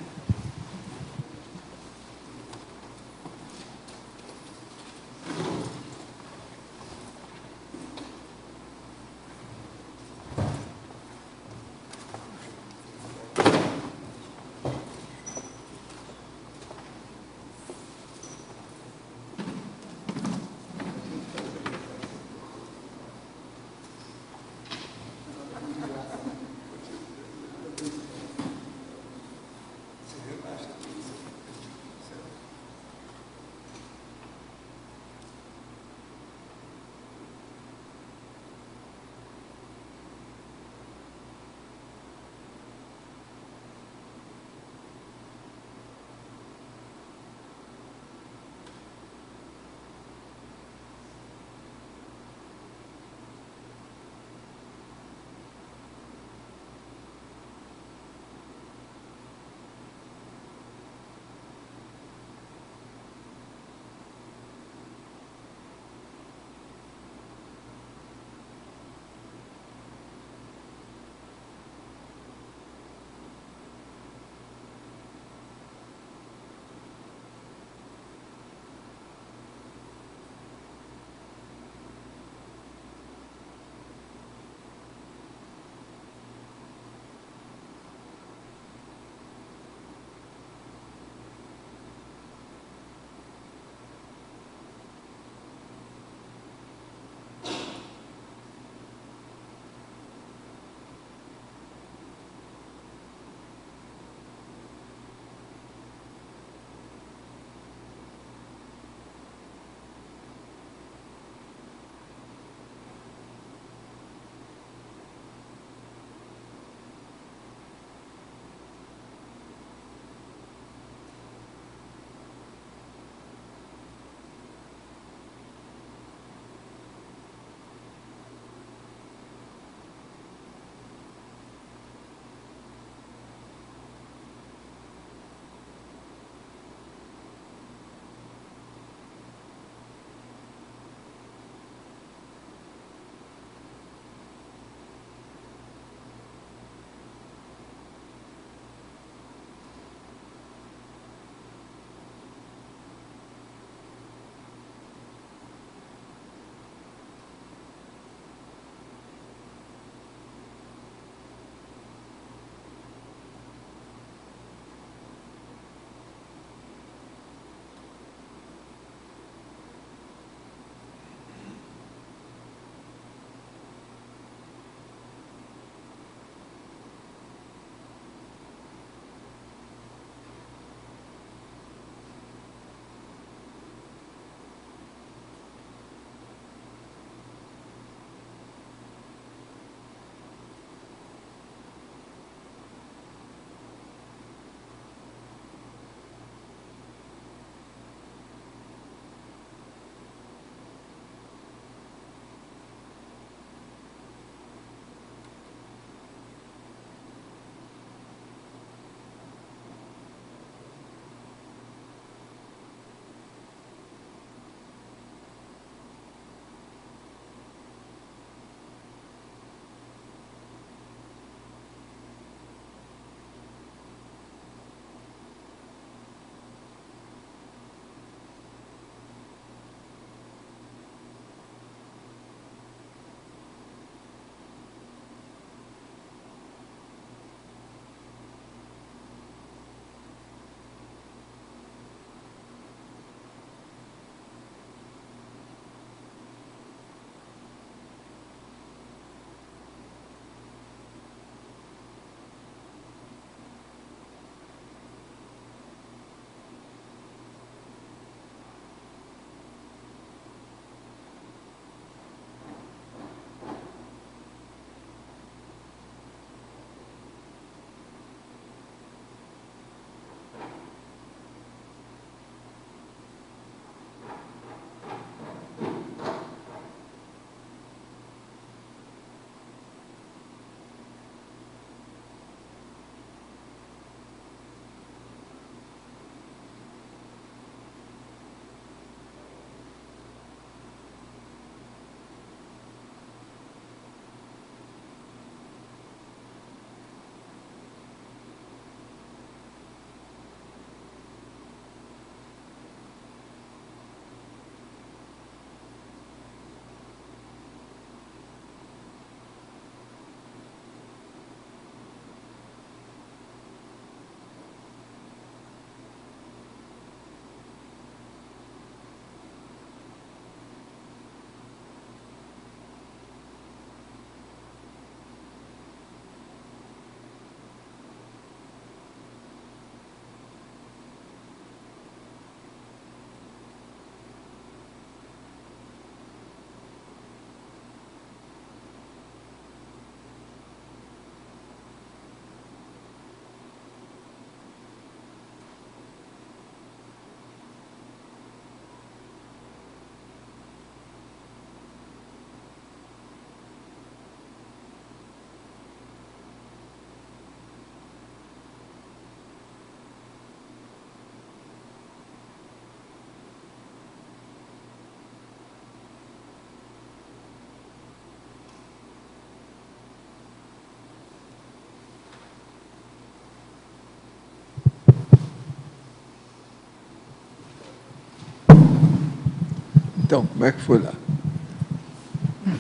Então, como é que foi lá?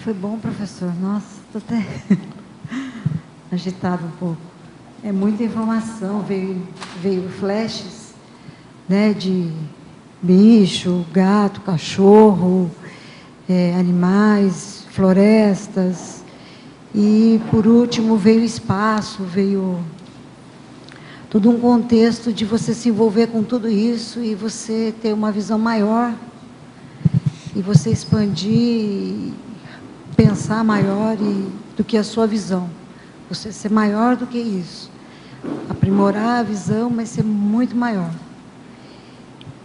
Foi bom, professor. Nossa, estou até agitado um pouco. É muita informação, veio flashes, né, de bicho, gato, cachorro, animais, florestas. E, por último, veio espaço, veio todo um contexto de você se envolver com tudo isso e você ter uma visão maior e você expandir, pensar maior do que a sua visão. Você ser maior do que isso. Aprimorar a visão, mas ser muito maior.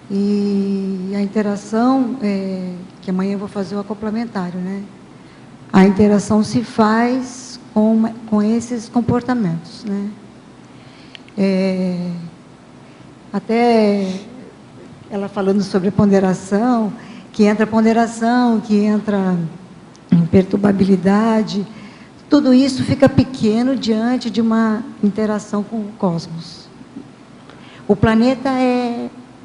E a interação, que amanhã eu vou fazer o acoplementário, né? A interação se faz com esses comportamentos, né? Até ela falando sobre ponderação, que entra em perturbabilidade, tudo isso fica pequeno diante de uma interação com o cosmos. O planeta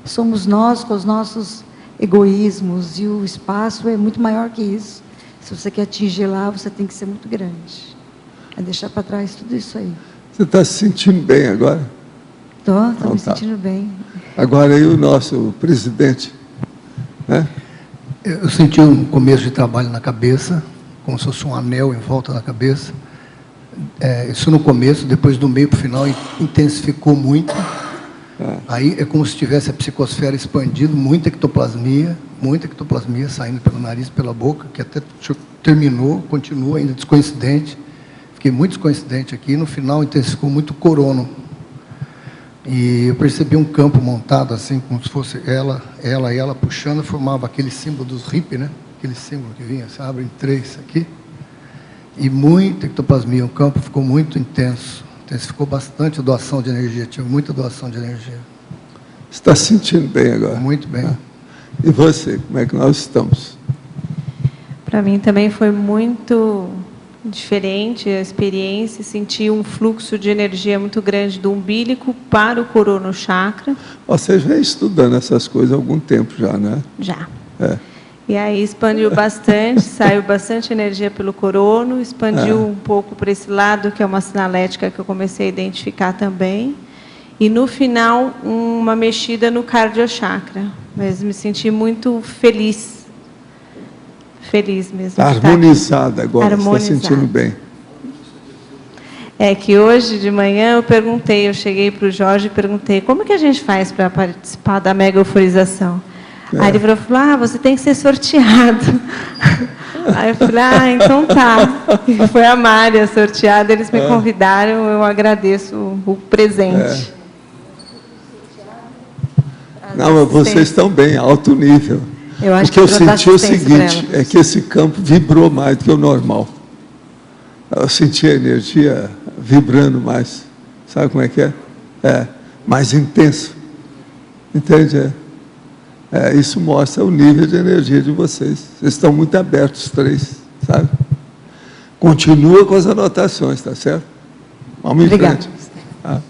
somos nós com os nossos egoísmos, e o espaço é muito maior que isso. Se você quer atingir lá, você tem que ser muito grande. É deixar para trás tudo isso aí. Você está se sentindo bem agora? Estou me sentindo bem. Agora aí o nosso presidente, né? Eu senti um começo de trabalho na cabeça, como se fosse um anel em volta da cabeça. Isso no começo, depois do meio para o final intensificou muito. Aí é como se tivesse a psicosfera expandindo, muita ectoplasmia saindo pelo nariz, pela boca, que até terminou, continua ainda descoincidente. Fiquei muito descoincidente aqui, no final intensificou muito o corono. E eu percebi um campo montado assim, como se fosse ela puxando, formava aquele símbolo dos hippies, né? Aquele símbolo que vinha, se abre em 3 aqui. E muita ectoplasmia, o campo ficou muito intenso. Intensificou bastante a doação de energia, tinha muita doação de energia. Você está se sentindo bem agora? Muito bem. E você, como é que nós estamos? Para mim também foi muito diferente a experiência, senti um fluxo de energia muito grande do umbilico para o corono chakra. Você vem estudando essas coisas há algum tempo já, né? Já. E aí expandiu bastante, saiu bastante energia pelo corono, expandiu um pouco para esse lado, que é uma sinalética que eu comecei a identificar também. E no final, uma mexida no cardiochakra. Mas me senti muito feliz. Feliz mesmo. Está harmonizada agora, harmonizada. Está sentindo bem. É que hoje de manhã eu cheguei para o Jorge e perguntei, como que a gente faz para participar da mega euforização? Aí ele falou, você tem que ser sorteado. Aí eu falei, então tá. E foi a Mária sorteada, eles me convidaram, eu agradeço o presente. Não, mas vocês estão bem, alto nível. O que eu senti é o seguinte, é que esse campo vibrou mais do que o normal. Eu senti a energia vibrando mais. Sabe como é que é? Mais intenso. Entende? Isso mostra o nível de energia de vocês. Vocês estão muito abertos, os 3, sabe? Continua com as anotações, tá certo? Vamos em frente. Tá?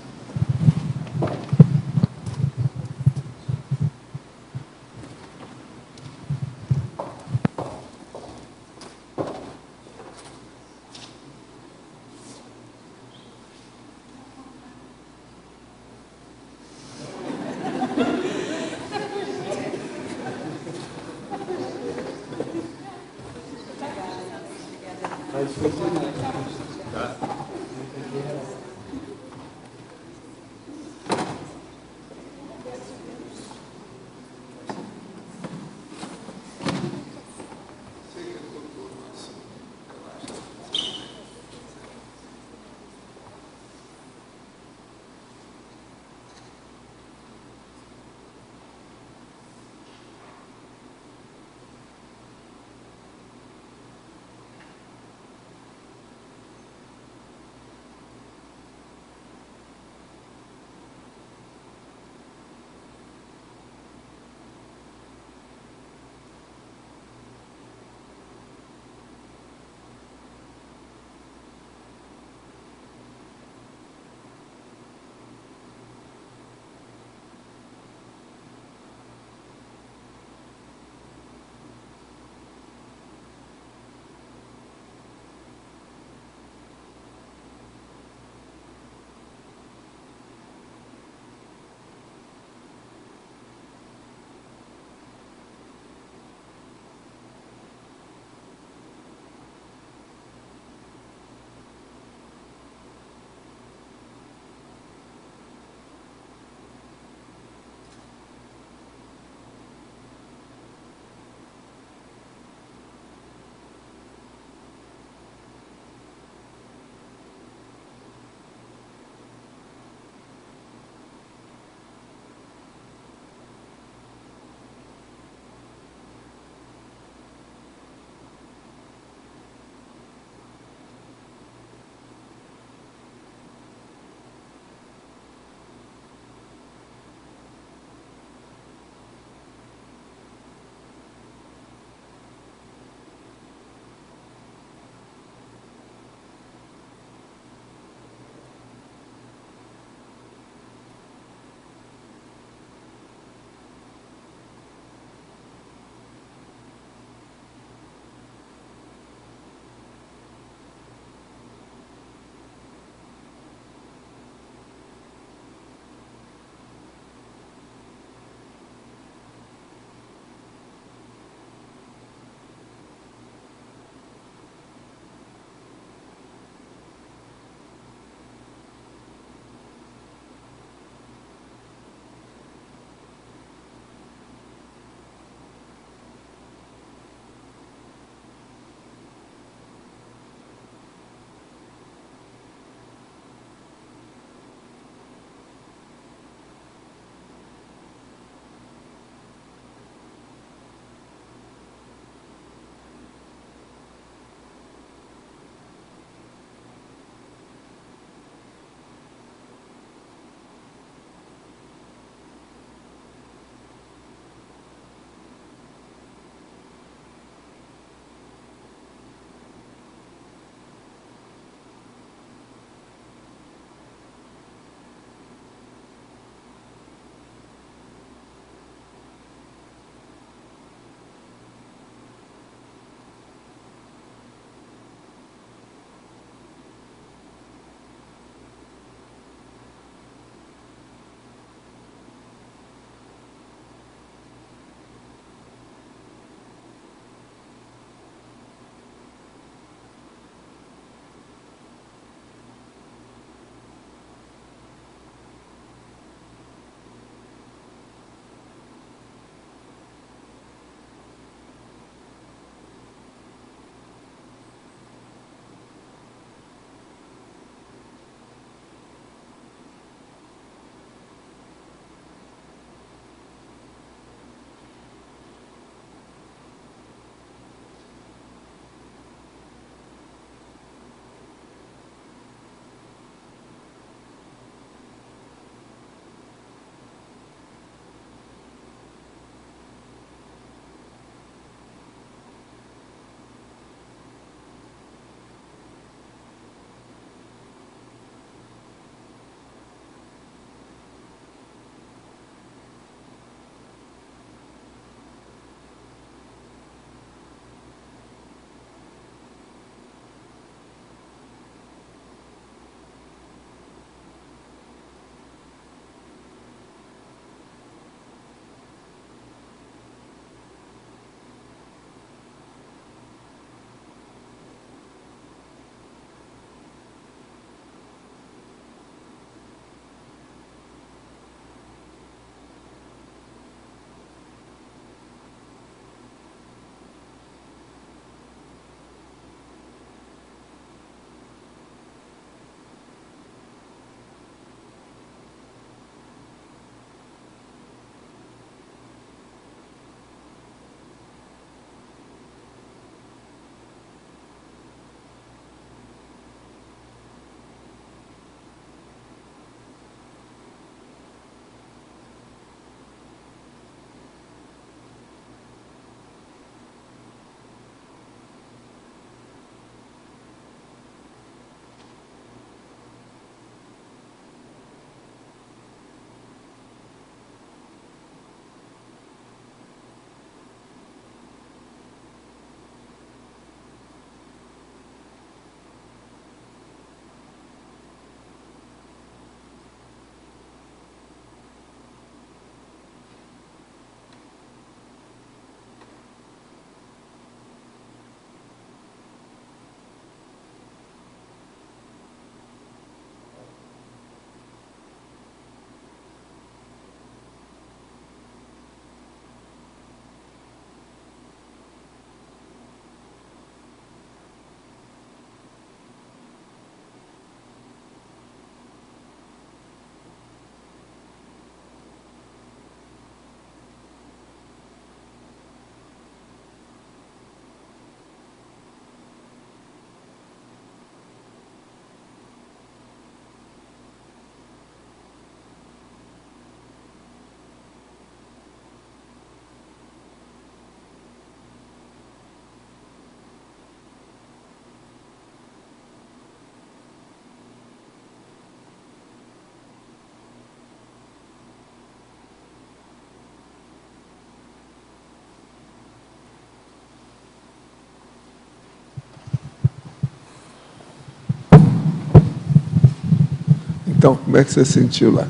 Então, como é que você sentiu lá?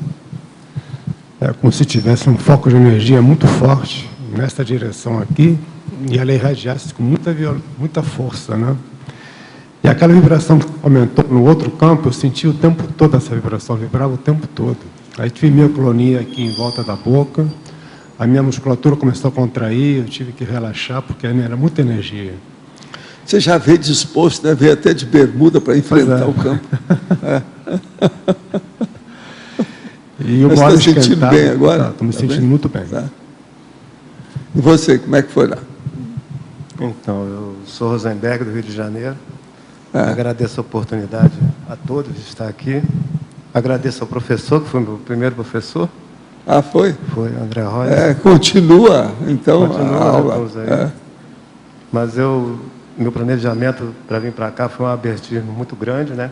É como se tivesse um foco de energia muito forte nessa direção aqui, e ela irradiasse com muita força, né? E aquela vibração que aumentou no outro campo, eu senti o tempo todo essa vibração, vibrava o tempo todo. Aí tive mioclonia aqui em volta da boca, a minha musculatura começou a contrair, eu tive que relaxar, porque era muita energia. Você já veio disposto, né? Veio até de bermuda para enfrentar o campo. É. E o Mas modo está sentindo esquentado, bem agora? Estou me sentindo muito bem. Tá. E você, como é que foi lá? Então, eu sou Rosenberg, do Rio de Janeiro. Agradeço a oportunidade a todos de estar aqui. Agradeço ao professor, que foi meu primeiro professor. Ah, foi? Foi, André Rosa. Continua, então, continua, a aula. Mas meu planejamento para vir para cá foi um abertismo muito grande, né?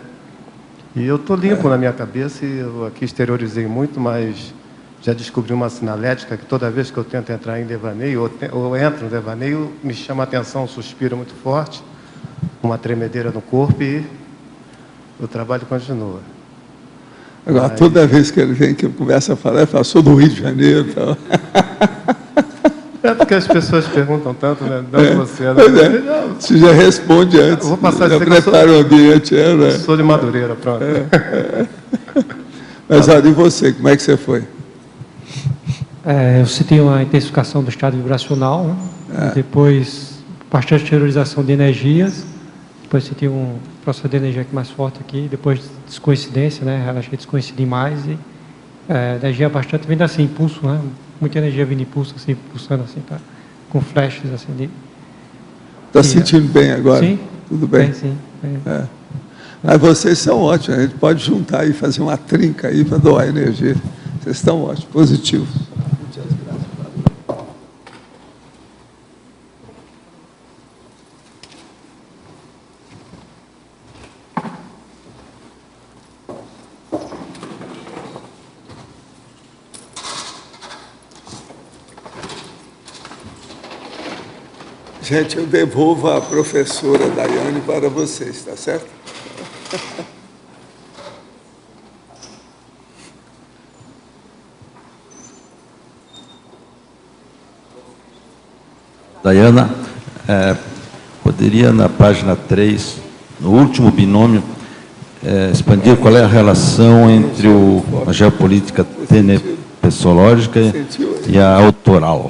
E eu estou limpo na minha cabeça e eu aqui exteriorizei muito, mas já descobri uma sinalética que toda vez que eu tento entrar em devaneio, ou entro no devaneio, me chama a atenção um suspiro muito forte, uma tremedeira no corpo e o trabalho continua. Agora, toda vez que ele vem que começa a falar, ele fala, sou do Rio de Janeiro e tal. É porque as pessoas perguntam tanto, né? Não você, né? Pois é. Você já responde antes. Eu vou passar já prepara o ambiente. Né? Sou de Madureira, pronto. Mas olha, e você, como é que você foi? Eu senti uma intensificação do estado vibracional, né? Depois, bastante exteriorização de energias, depois senti um processo de energia aqui mais forte aqui, depois descoincidência, né? Relaxei, descoincidi mais e energia bastante vindo assim, impulso, né? Muita energia vindo impulso, assim, pulsando assim, tá? Com flashes assim de... Está sentindo bem agora? Sim. Tudo bem? Sim. Mas vocês são ótimos, a gente pode juntar e fazer uma trinca aí para doar energia. Vocês estão ótimos, positivos. Gente, eu devolvo a professora Daiane para vocês, tá certo? Dayana, poderia na página 3, no último binômio, expandir qual é a relação entre a geopolítica tenepessológica e a autoral?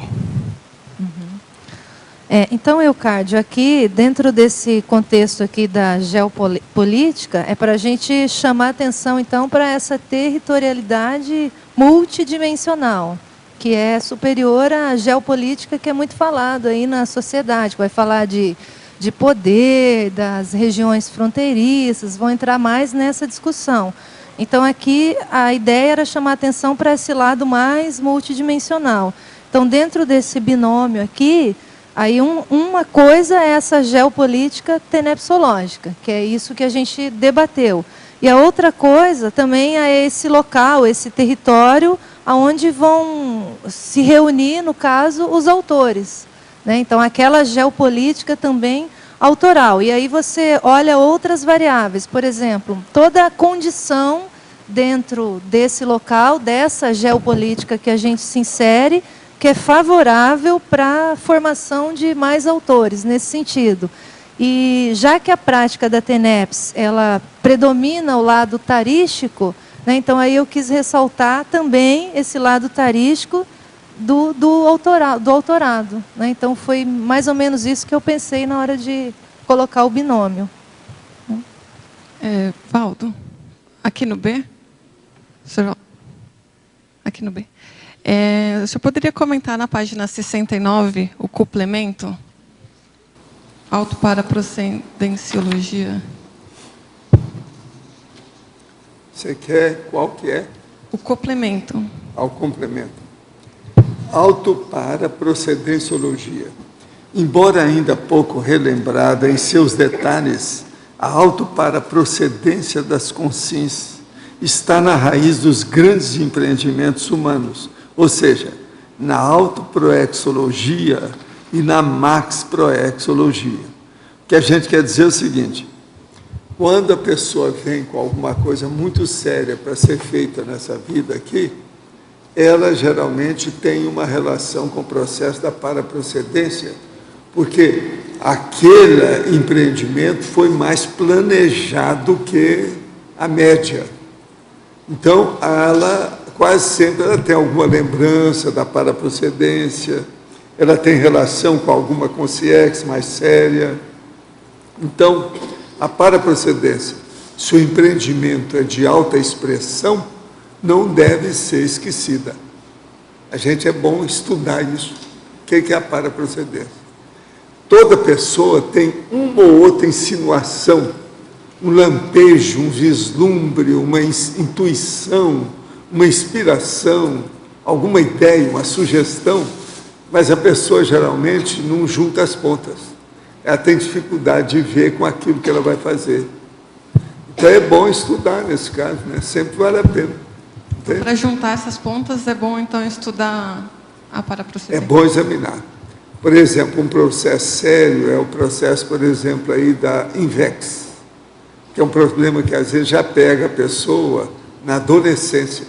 Então, Eucádio, aqui, dentro desse contexto aqui da geopolítica, é para a gente chamar atenção, então, para essa territorialidade multidimensional, que é superior à geopolítica que é muito falado aí na sociedade, que vai falar de poder, das regiões fronteiriças, vão entrar mais nessa discussão. Então, aqui, a ideia era chamar atenção para esse lado mais multidimensional. Então, dentro desse binômio aqui, aí uma coisa é essa geopolítica tenepsológica, que é isso que a gente debateu. E a outra coisa também é esse local, esse território, onde vão se reunir, no caso, os autores, né? Então, aquela geopolítica também autoral. E aí você olha outras variáveis, por exemplo, toda a condição dentro desse local, dessa geopolítica que a gente se insere, que é favorável para a formação de mais autores nesse sentido. E já que a prática da TENEPS, ela predomina o lado tarístico, né, então aí eu quis ressaltar também esse lado tarístico do autorado. Né? Então foi mais ou menos isso que eu pensei na hora de colocar o binômio. Valdo, aqui no B? Aqui no B. O senhor poderia comentar na página 69 o complemento? Autoparaprocedenciologia. Você quer qual que é? O complemento. Ao complemento. Autoparaprocedenciologia. Embora ainda pouco relembrada em seus detalhes, a autoparaprocedência das consciências está na raiz dos grandes empreendimentos humanos, ou seja, na autoproexologia e na maxproexologia. O que a gente quer dizer é o seguinte: Quando a pessoa vem com alguma coisa muito séria para ser feita nessa vida aqui, ela geralmente tem uma relação com o processo da paraprocedência, porque aquele empreendimento foi mais planejado que a média. Então, ela quase sempre ela tem alguma lembrança da paraprocedência, ela tem relação com alguma consciência mais séria. Então, a paraprocedência, se o empreendimento é de alta expressão, não deve ser esquecida. A gente é bom estudar isso. O que é a paraprocedência? Toda pessoa tem uma ou outra insinuação, um lampejo, um vislumbre, uma intuição, uma inspiração, alguma ideia, uma sugestão, mas a pessoa geralmente não junta as pontas. Ela tem dificuldade de ver com aquilo que ela vai fazer. Então é bom estudar nesse caso, né? Sempre vale a pena. Para juntar essas pontas, é bom então estudar a paraprocedência. É bom examinar. Por exemplo, um processo sério é o processo, por exemplo, aí da INVEX, que é um problema que às vezes já pega a pessoa na adolescência.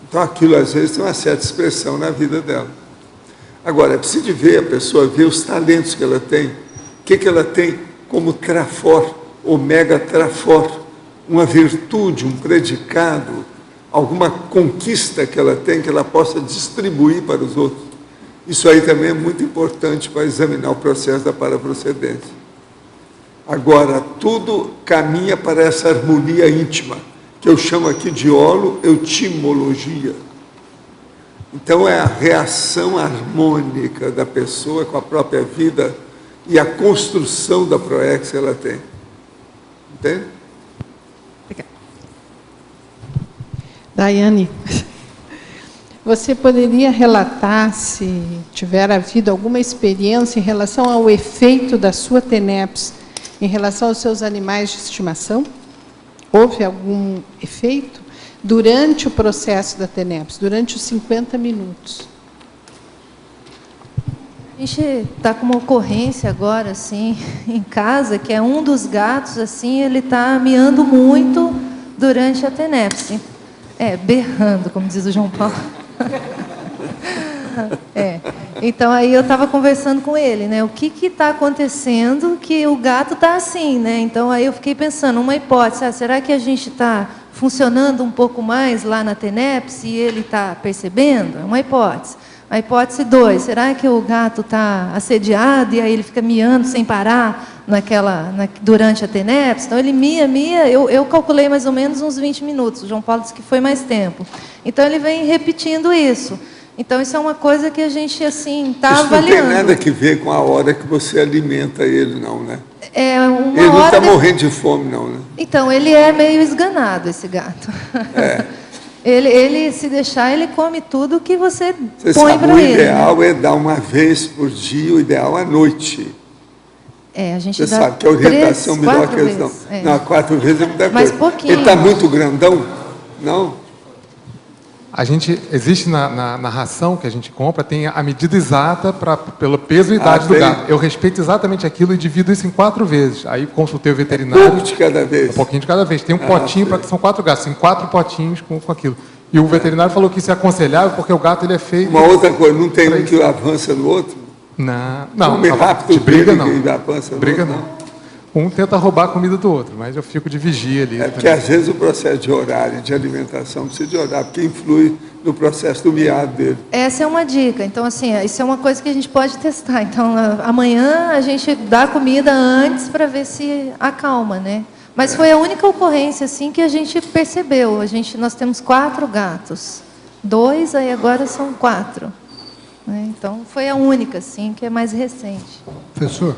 Então aquilo às vezes tem uma certa expressão na vida dela. Agora, é preciso ver a pessoa, ver os talentos que ela tem, o que ela tem como trafor, ou mega trafor, uma virtude, um predicado, alguma conquista que ela tem, que ela possa distribuir para os outros. Isso aí também é muito importante para examinar o processo da paraprocedência. Agora, tudo caminha para essa harmonia íntima, que eu chamo aqui de holoetimologia. Então, é a reação harmônica da pessoa com a própria vida e a construção da proex que ela tem. Entende? Daiane, você poderia relatar, se tiver havido alguma experiência em relação ao efeito da sua TENEPS em relação aos seus animais de estimação? Houve algum efeito durante o processo da TENEPS, durante os 50 minutos? A gente está com uma ocorrência agora, assim, em casa, que é um dos gatos, assim, ele está miando muito durante a TENEPS. Berrando, como diz o João Paulo. Então, aí eu estava conversando com ele, né? O que está acontecendo que o gato está assim, né? Então, aí eu fiquei pensando, uma hipótese, será que a gente está funcionando um pouco mais lá na TENEPS e ele está percebendo? É uma hipótese. A hipótese 2, será que o gato está assediado e aí ele fica miando sem parar durante a TENEPS? Então, ele mia, eu calculei mais ou menos uns 20 minutos, o João Paulo disse que foi mais tempo. Então, ele vem repetindo isso. Então, isso é uma coisa que a gente, assim, está avaliando. Isso não tem nada que ver com a hora que você alimenta ele, não, né? Ele não está morrendo de fome, não, né? Então, ele é meio esganado, esse gato. Ele, se deixar, ele come tudo que você põe para ele. O ideal é dar uma vez por dia, o ideal à noite. A gente você dá sabe que a orientação melhor que eles não. Não, 4 vezes é muita coisa. Mas pouquinho. Ele está muito grandão? Não? Existe na ração que a gente compra, tem a medida exata pelo peso e idade do gato. Eu respeito exatamente aquilo e divido isso em 4 vezes. Aí consultei o veterinário. Um pouco de cada vez. Um pouquinho de cada vez. Tem um potinho, para que são 4 gatos, tem 4 potinhos com aquilo. E o veterinário falou que isso é aconselhável porque o gato ele é feito... Uma outra coisa, não tem um que avança no outro? Não. Come rápido, de briga não. Avança no briga outro, não. Um tenta roubar a comida do outro, mas eu fico de vigia ali. Porque às vezes o processo de horário, de alimentação, precisa de horário, porque influi no processo do miado dele. Essa é uma dica. Então, assim, isso é uma coisa que a gente pode testar. Então, amanhã a gente dá comida antes para ver se acalma, né? Mas foi a única ocorrência, assim, que a gente percebeu. Nós temos 4 gatos. 2, aí agora são 4. Né? Então, foi a única, assim, que é mais recente. Professor,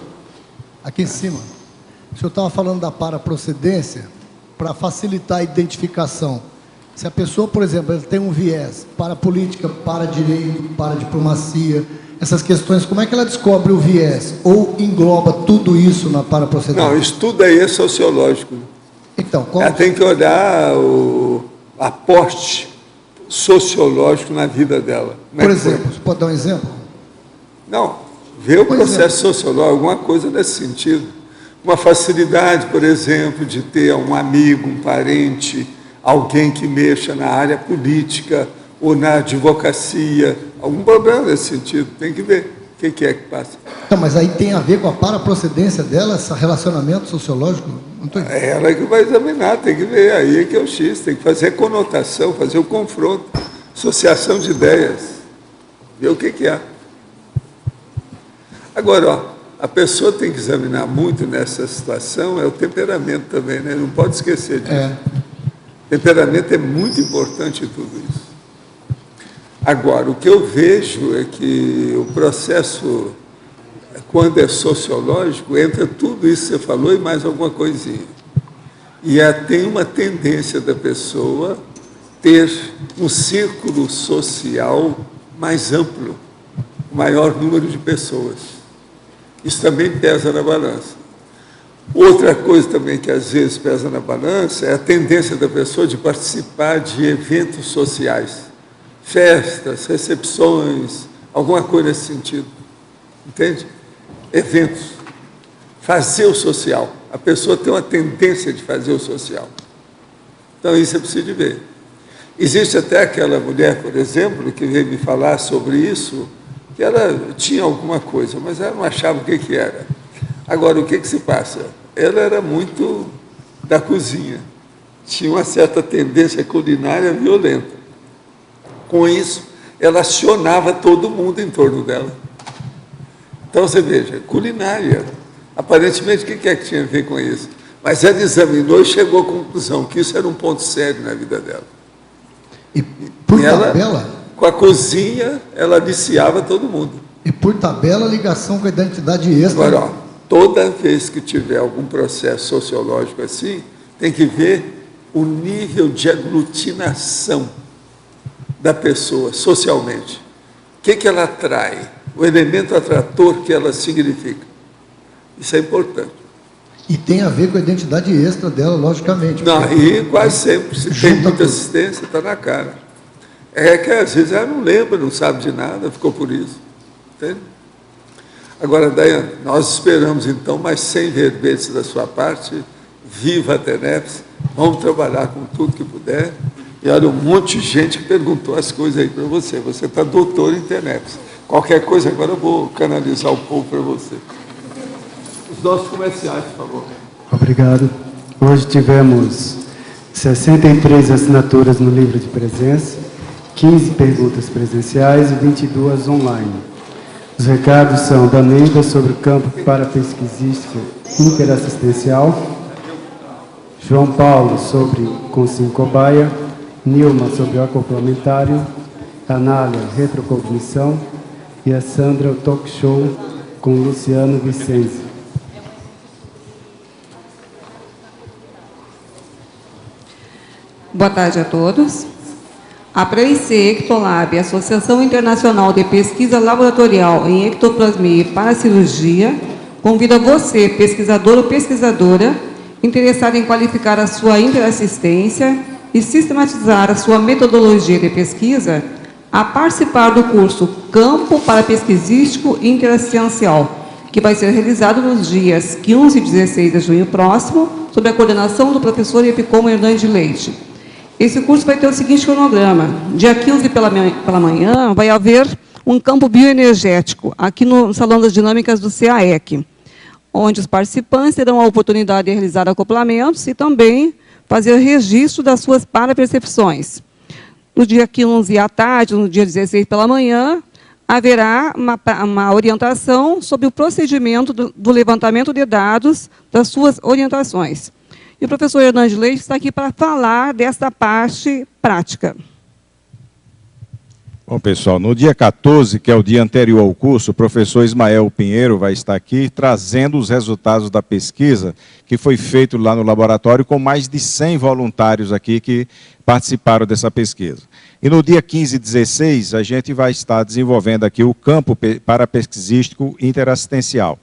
aqui em cima, o senhor estava falando da paraprocedência para facilitar a identificação. Se a pessoa, por exemplo, ela tem um viés para política, para direito, para diplomacia, essas questões, como é que ela descobre o viés? Ou engloba tudo isso na paraprocedência? Não, isso tudo aí é sociológico. Então, como... Ela tem que olhar o aporte sociológico na vida dela. Por exemplo, você pode dar um exemplo? Não, ver o processo sociológico, alguma coisa nesse sentido. uma facilidade, por exemplo, de ter um amigo, um parente, alguém que mexa na área política ou na advocacia, algum problema nesse sentido, tem que ver o que é que passa. Não, mas aí tem a ver com a paraprocedência dela, esse relacionamento sociológico? Não tô... É ela que vai examinar, tem que ver, aí é que é o X, tem que fazer a conotação, fazer o confronto, associação de ideias, ver o que é. Agora, ó, a pessoa tem que examinar muito nessa situação, é o temperamento também, né? Não pode esquecer disso. Temperamento é muito importante em tudo isso. Agora, o que eu vejo é que o processo, quando é sociológico, entra tudo isso que você falou e mais alguma coisinha. E tem uma tendência da pessoa ter um círculo social mais amplo, maior número de pessoas. Isso também pesa na balança. Outra coisa também que às vezes pesa na balança é a tendência da pessoa de participar de eventos sociais, festas, recepções, alguma coisa nesse sentido. Entende? Eventos. Fazer o social. A pessoa tem uma tendência de fazer o social. Então isso é preciso de ver. Existe até aquela mulher, por exemplo, que veio me falar sobre isso, que ela tinha alguma coisa, mas ela não achava o que era. Agora, o que se passa? Ela era muito da cozinha, tinha uma certa tendência culinária violenta. Com isso, ela acionava todo mundo em torno dela. Então, você veja, culinária, aparentemente, o que é que tinha a ver com isso? Mas ela examinou e chegou à conclusão que isso era um ponto sério na vida dela. E por ela, tabela? Com a cozinha, ela aliciava todo mundo. E por tabela, ligação com a identidade extra. Agora, ó, toda vez que tiver algum processo sociológico assim, tem que ver o nível de aglutinação da pessoa socialmente. O que ela atrai? O elemento atrator que ela significa. Isso é importante. E tem a ver com a identidade extra dela, logicamente. Não, aí quase sempre, se tem muita assistência, está na cara. É que às vezes ela não lembra, não sabe de nada, ficou por isso. Entende? Agora, Daiane, nós esperamos então mais 100 verbetes da sua parte. Viva a TENEPS, vamos trabalhar com tudo que puder. E olha, um monte de gente que perguntou as coisas aí para você. Você está doutor em TENEPS. Qualquer coisa agora eu vou canalizar o povo para você. Os nossos comerciais, por favor. Obrigado. Hoje tivemos 63 assinaturas no livro de presença, 15 perguntas presenciais e 22 online. Os recados são da Neida sobre o campo parapesquisístico interassistencial, João Paulo sobre Consim Cobaia, Nilma sobre o acoplamentário, Anália, retrocognição e a Sandra, o talk show com Luciano Vicenzi. Boa tarde a todos. A PREIC Ectolab, Associação Internacional de Pesquisa Laboratorial em Ectoplasmia e Paracirurgia, convida você, pesquisador ou pesquisadora, interessado em qualificar a sua interassistência e sistematizar a sua metodologia de pesquisa, a participar do curso Campo Parapesquisístico Interassistencial, que vai ser realizado nos dias 15 e 16 de junho próximo, sob a coordenação do professor Epicomo Hernandes Leite. Esse curso vai ter o seguinte cronograma. Dia 15 pela manhã vai haver um campo bioenergético aqui no Salão das Dinâmicas do CAEC, onde os participantes terão a oportunidade de realizar acoplamentos e também fazer registro das suas parapercepções. No dia 15 à tarde, no dia 16 pela manhã, haverá uma orientação sobre o procedimento do levantamento de dados das suas orientações. E o professor Hernandes Leite está aqui para falar dessa parte prática. Bom, pessoal, no dia 14, que é o dia anterior ao curso, o professor Ismael Pinheiro vai estar aqui trazendo os resultados da pesquisa que foi feito lá no laboratório com mais de 100 voluntários aqui que participaram dessa pesquisa. E no dia 15 e 16, a gente vai estar desenvolvendo aqui o campo parapesquisístico interassistencial.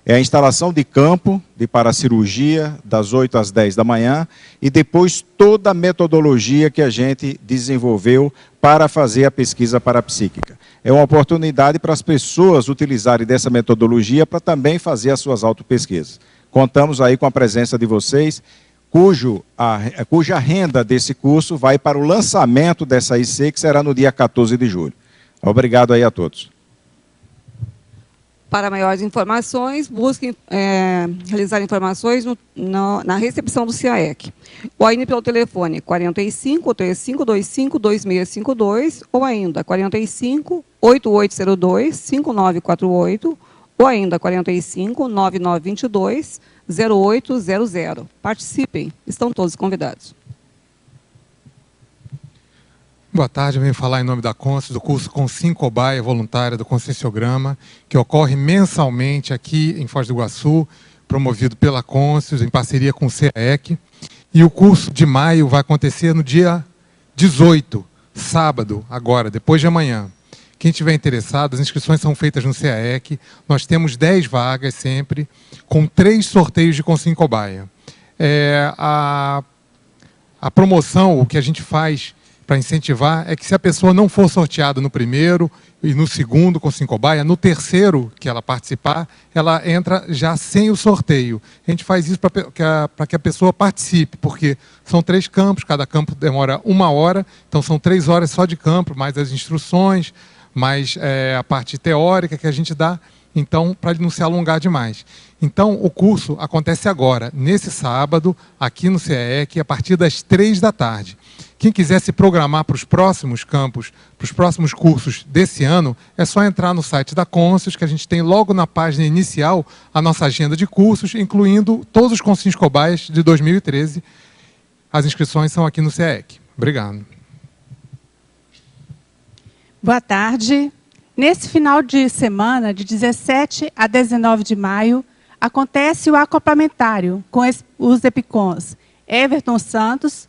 É a instalação de campo de paracirurgia das 8 às 10 da manhã e depois toda a metodologia que a gente desenvolveu para fazer a pesquisa parapsíquica. É uma oportunidade para as pessoas utilizarem dessa metodologia para também fazer as suas autopesquisas. contamos aí com a presença de vocês, cuja renda desse curso vai para o lançamento dessa IC, que será no dia 14 de julho. Obrigado aí a todos. Para maiores informações, busquem realizar informações na recepção do CAEC. Ou ainda pelo telefone 45 3525 2652 ou ainda 45 8802 5948 ou ainda 45 9922 0800. Participem, estão todos convidados. Boa tarde, eu venho falar em nome da CONSES, do curso Consincobaia Voluntária do Conscienciograma, que ocorre mensalmente aqui em Foz do Iguaçu, promovido pela CONSES, em parceria com o CAEC. E o curso de maio vai acontecer no dia 18, sábado, agora, depois de amanhã. Quem estiver interessado, as inscrições são feitas no CAEC. Nós temos 10 vagas sempre, com 3 sorteios de Consincobaia. A promoção, o que a gente faz para incentivar, é que se a pessoa não for sorteada no primeiro e no segundo Consincobaia, no terceiro que ela participar, ela entra já sem o sorteio. A gente faz isso para que a pessoa participe, porque são 3 campos, cada campo demora 1 hora, então são 3 horas só de campo, mais as instruções, mais a parte teórica que a gente dá, então, para não se alongar demais. Então, o curso acontece agora, nesse sábado, aqui no CAEC, a partir das 3 da tarde. Quem quiser se programar para os próximos campos, para os próximos cursos desse ano, é só entrar no site da CONSES, que a gente tem logo na página inicial a nossa agenda de cursos, incluindo todos os Consincobaias de 2013. As inscrições são aqui no CAEC. Obrigado. Boa tarde. Nesse final de semana, de 17 a 19 de maio, acontece o acoplamentário com os EPICONs Everton Santos,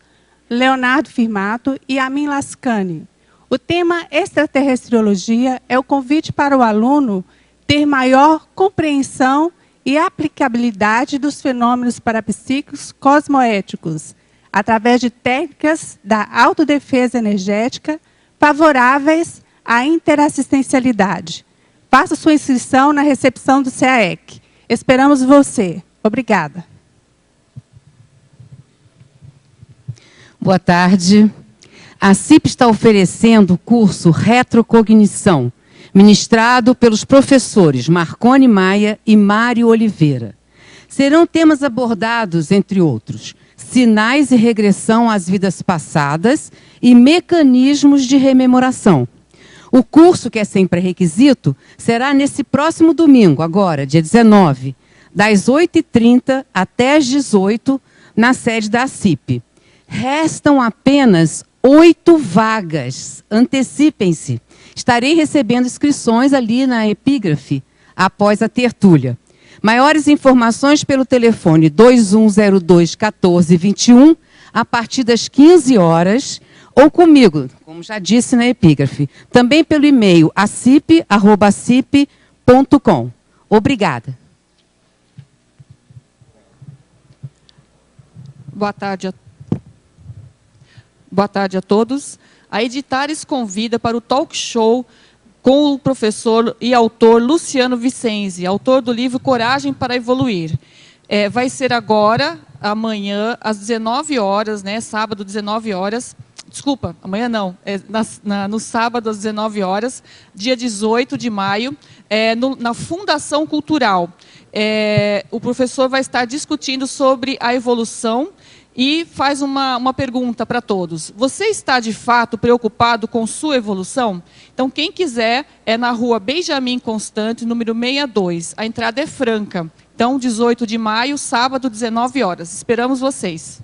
Leonardo Firmato e Amin Lascani. O tema extraterrestriologia é o convite para o aluno ter maior compreensão e aplicabilidade dos fenômenos parapsíquicos cosmoéticos, através de técnicas da autodefesa energética favoráveis à interassistencialidade. Faça sua inscrição na recepção do CAEC. Esperamos você. Obrigada. Boa tarde. A CIP está oferecendo o curso Retrocognição, ministrado pelos professores Marcone Maia e Mário Oliveira. Serão temas abordados, entre outros, sinais e regressão às vidas passadas e mecanismos de rememoração. O curso, que é sem pré-requisito, será nesse próximo domingo, agora, dia 19, das 8h30 até as 18h, na sede da CIP. Restam apenas 8 vagas. Antecipem-se. Estarei recebendo inscrições ali na Epígrafe, após a tertúlia. Maiores informações pelo telefone 2102-1421, a partir das 15 horas, ou comigo, como já disse na Epígrafe. Também pelo e-mail acip@acip.com. Obrigada. Boa tarde a todos. A Editares convida para o talk show com o professor e autor Luciano Vicenzi, autor do livro Coragem para Evoluir. Vai ser agora, amanhã, às 19 horas, né, sábado, 19 horas. Desculpa, amanhã não, no sábado, às 19 horas, dia 18 de maio, na Fundação Cultural. O professor vai estar discutindo sobre a evolução e faz uma pergunta para todos. Você está, de fato, preocupado com sua evolução? Então, quem quiser, é na rua Benjamin Constant, número 62. A entrada é franca. Então, 18 de maio, sábado, 19 horas. Esperamos vocês.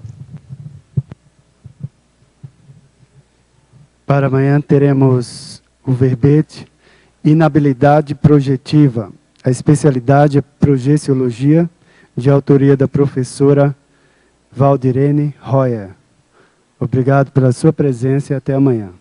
Para amanhã teremos o verbete Inabilidade Projetiva. A especialidade é Projeciologia, de autoria da professora Valdirene Royer. Obrigado pela sua presença e até amanhã.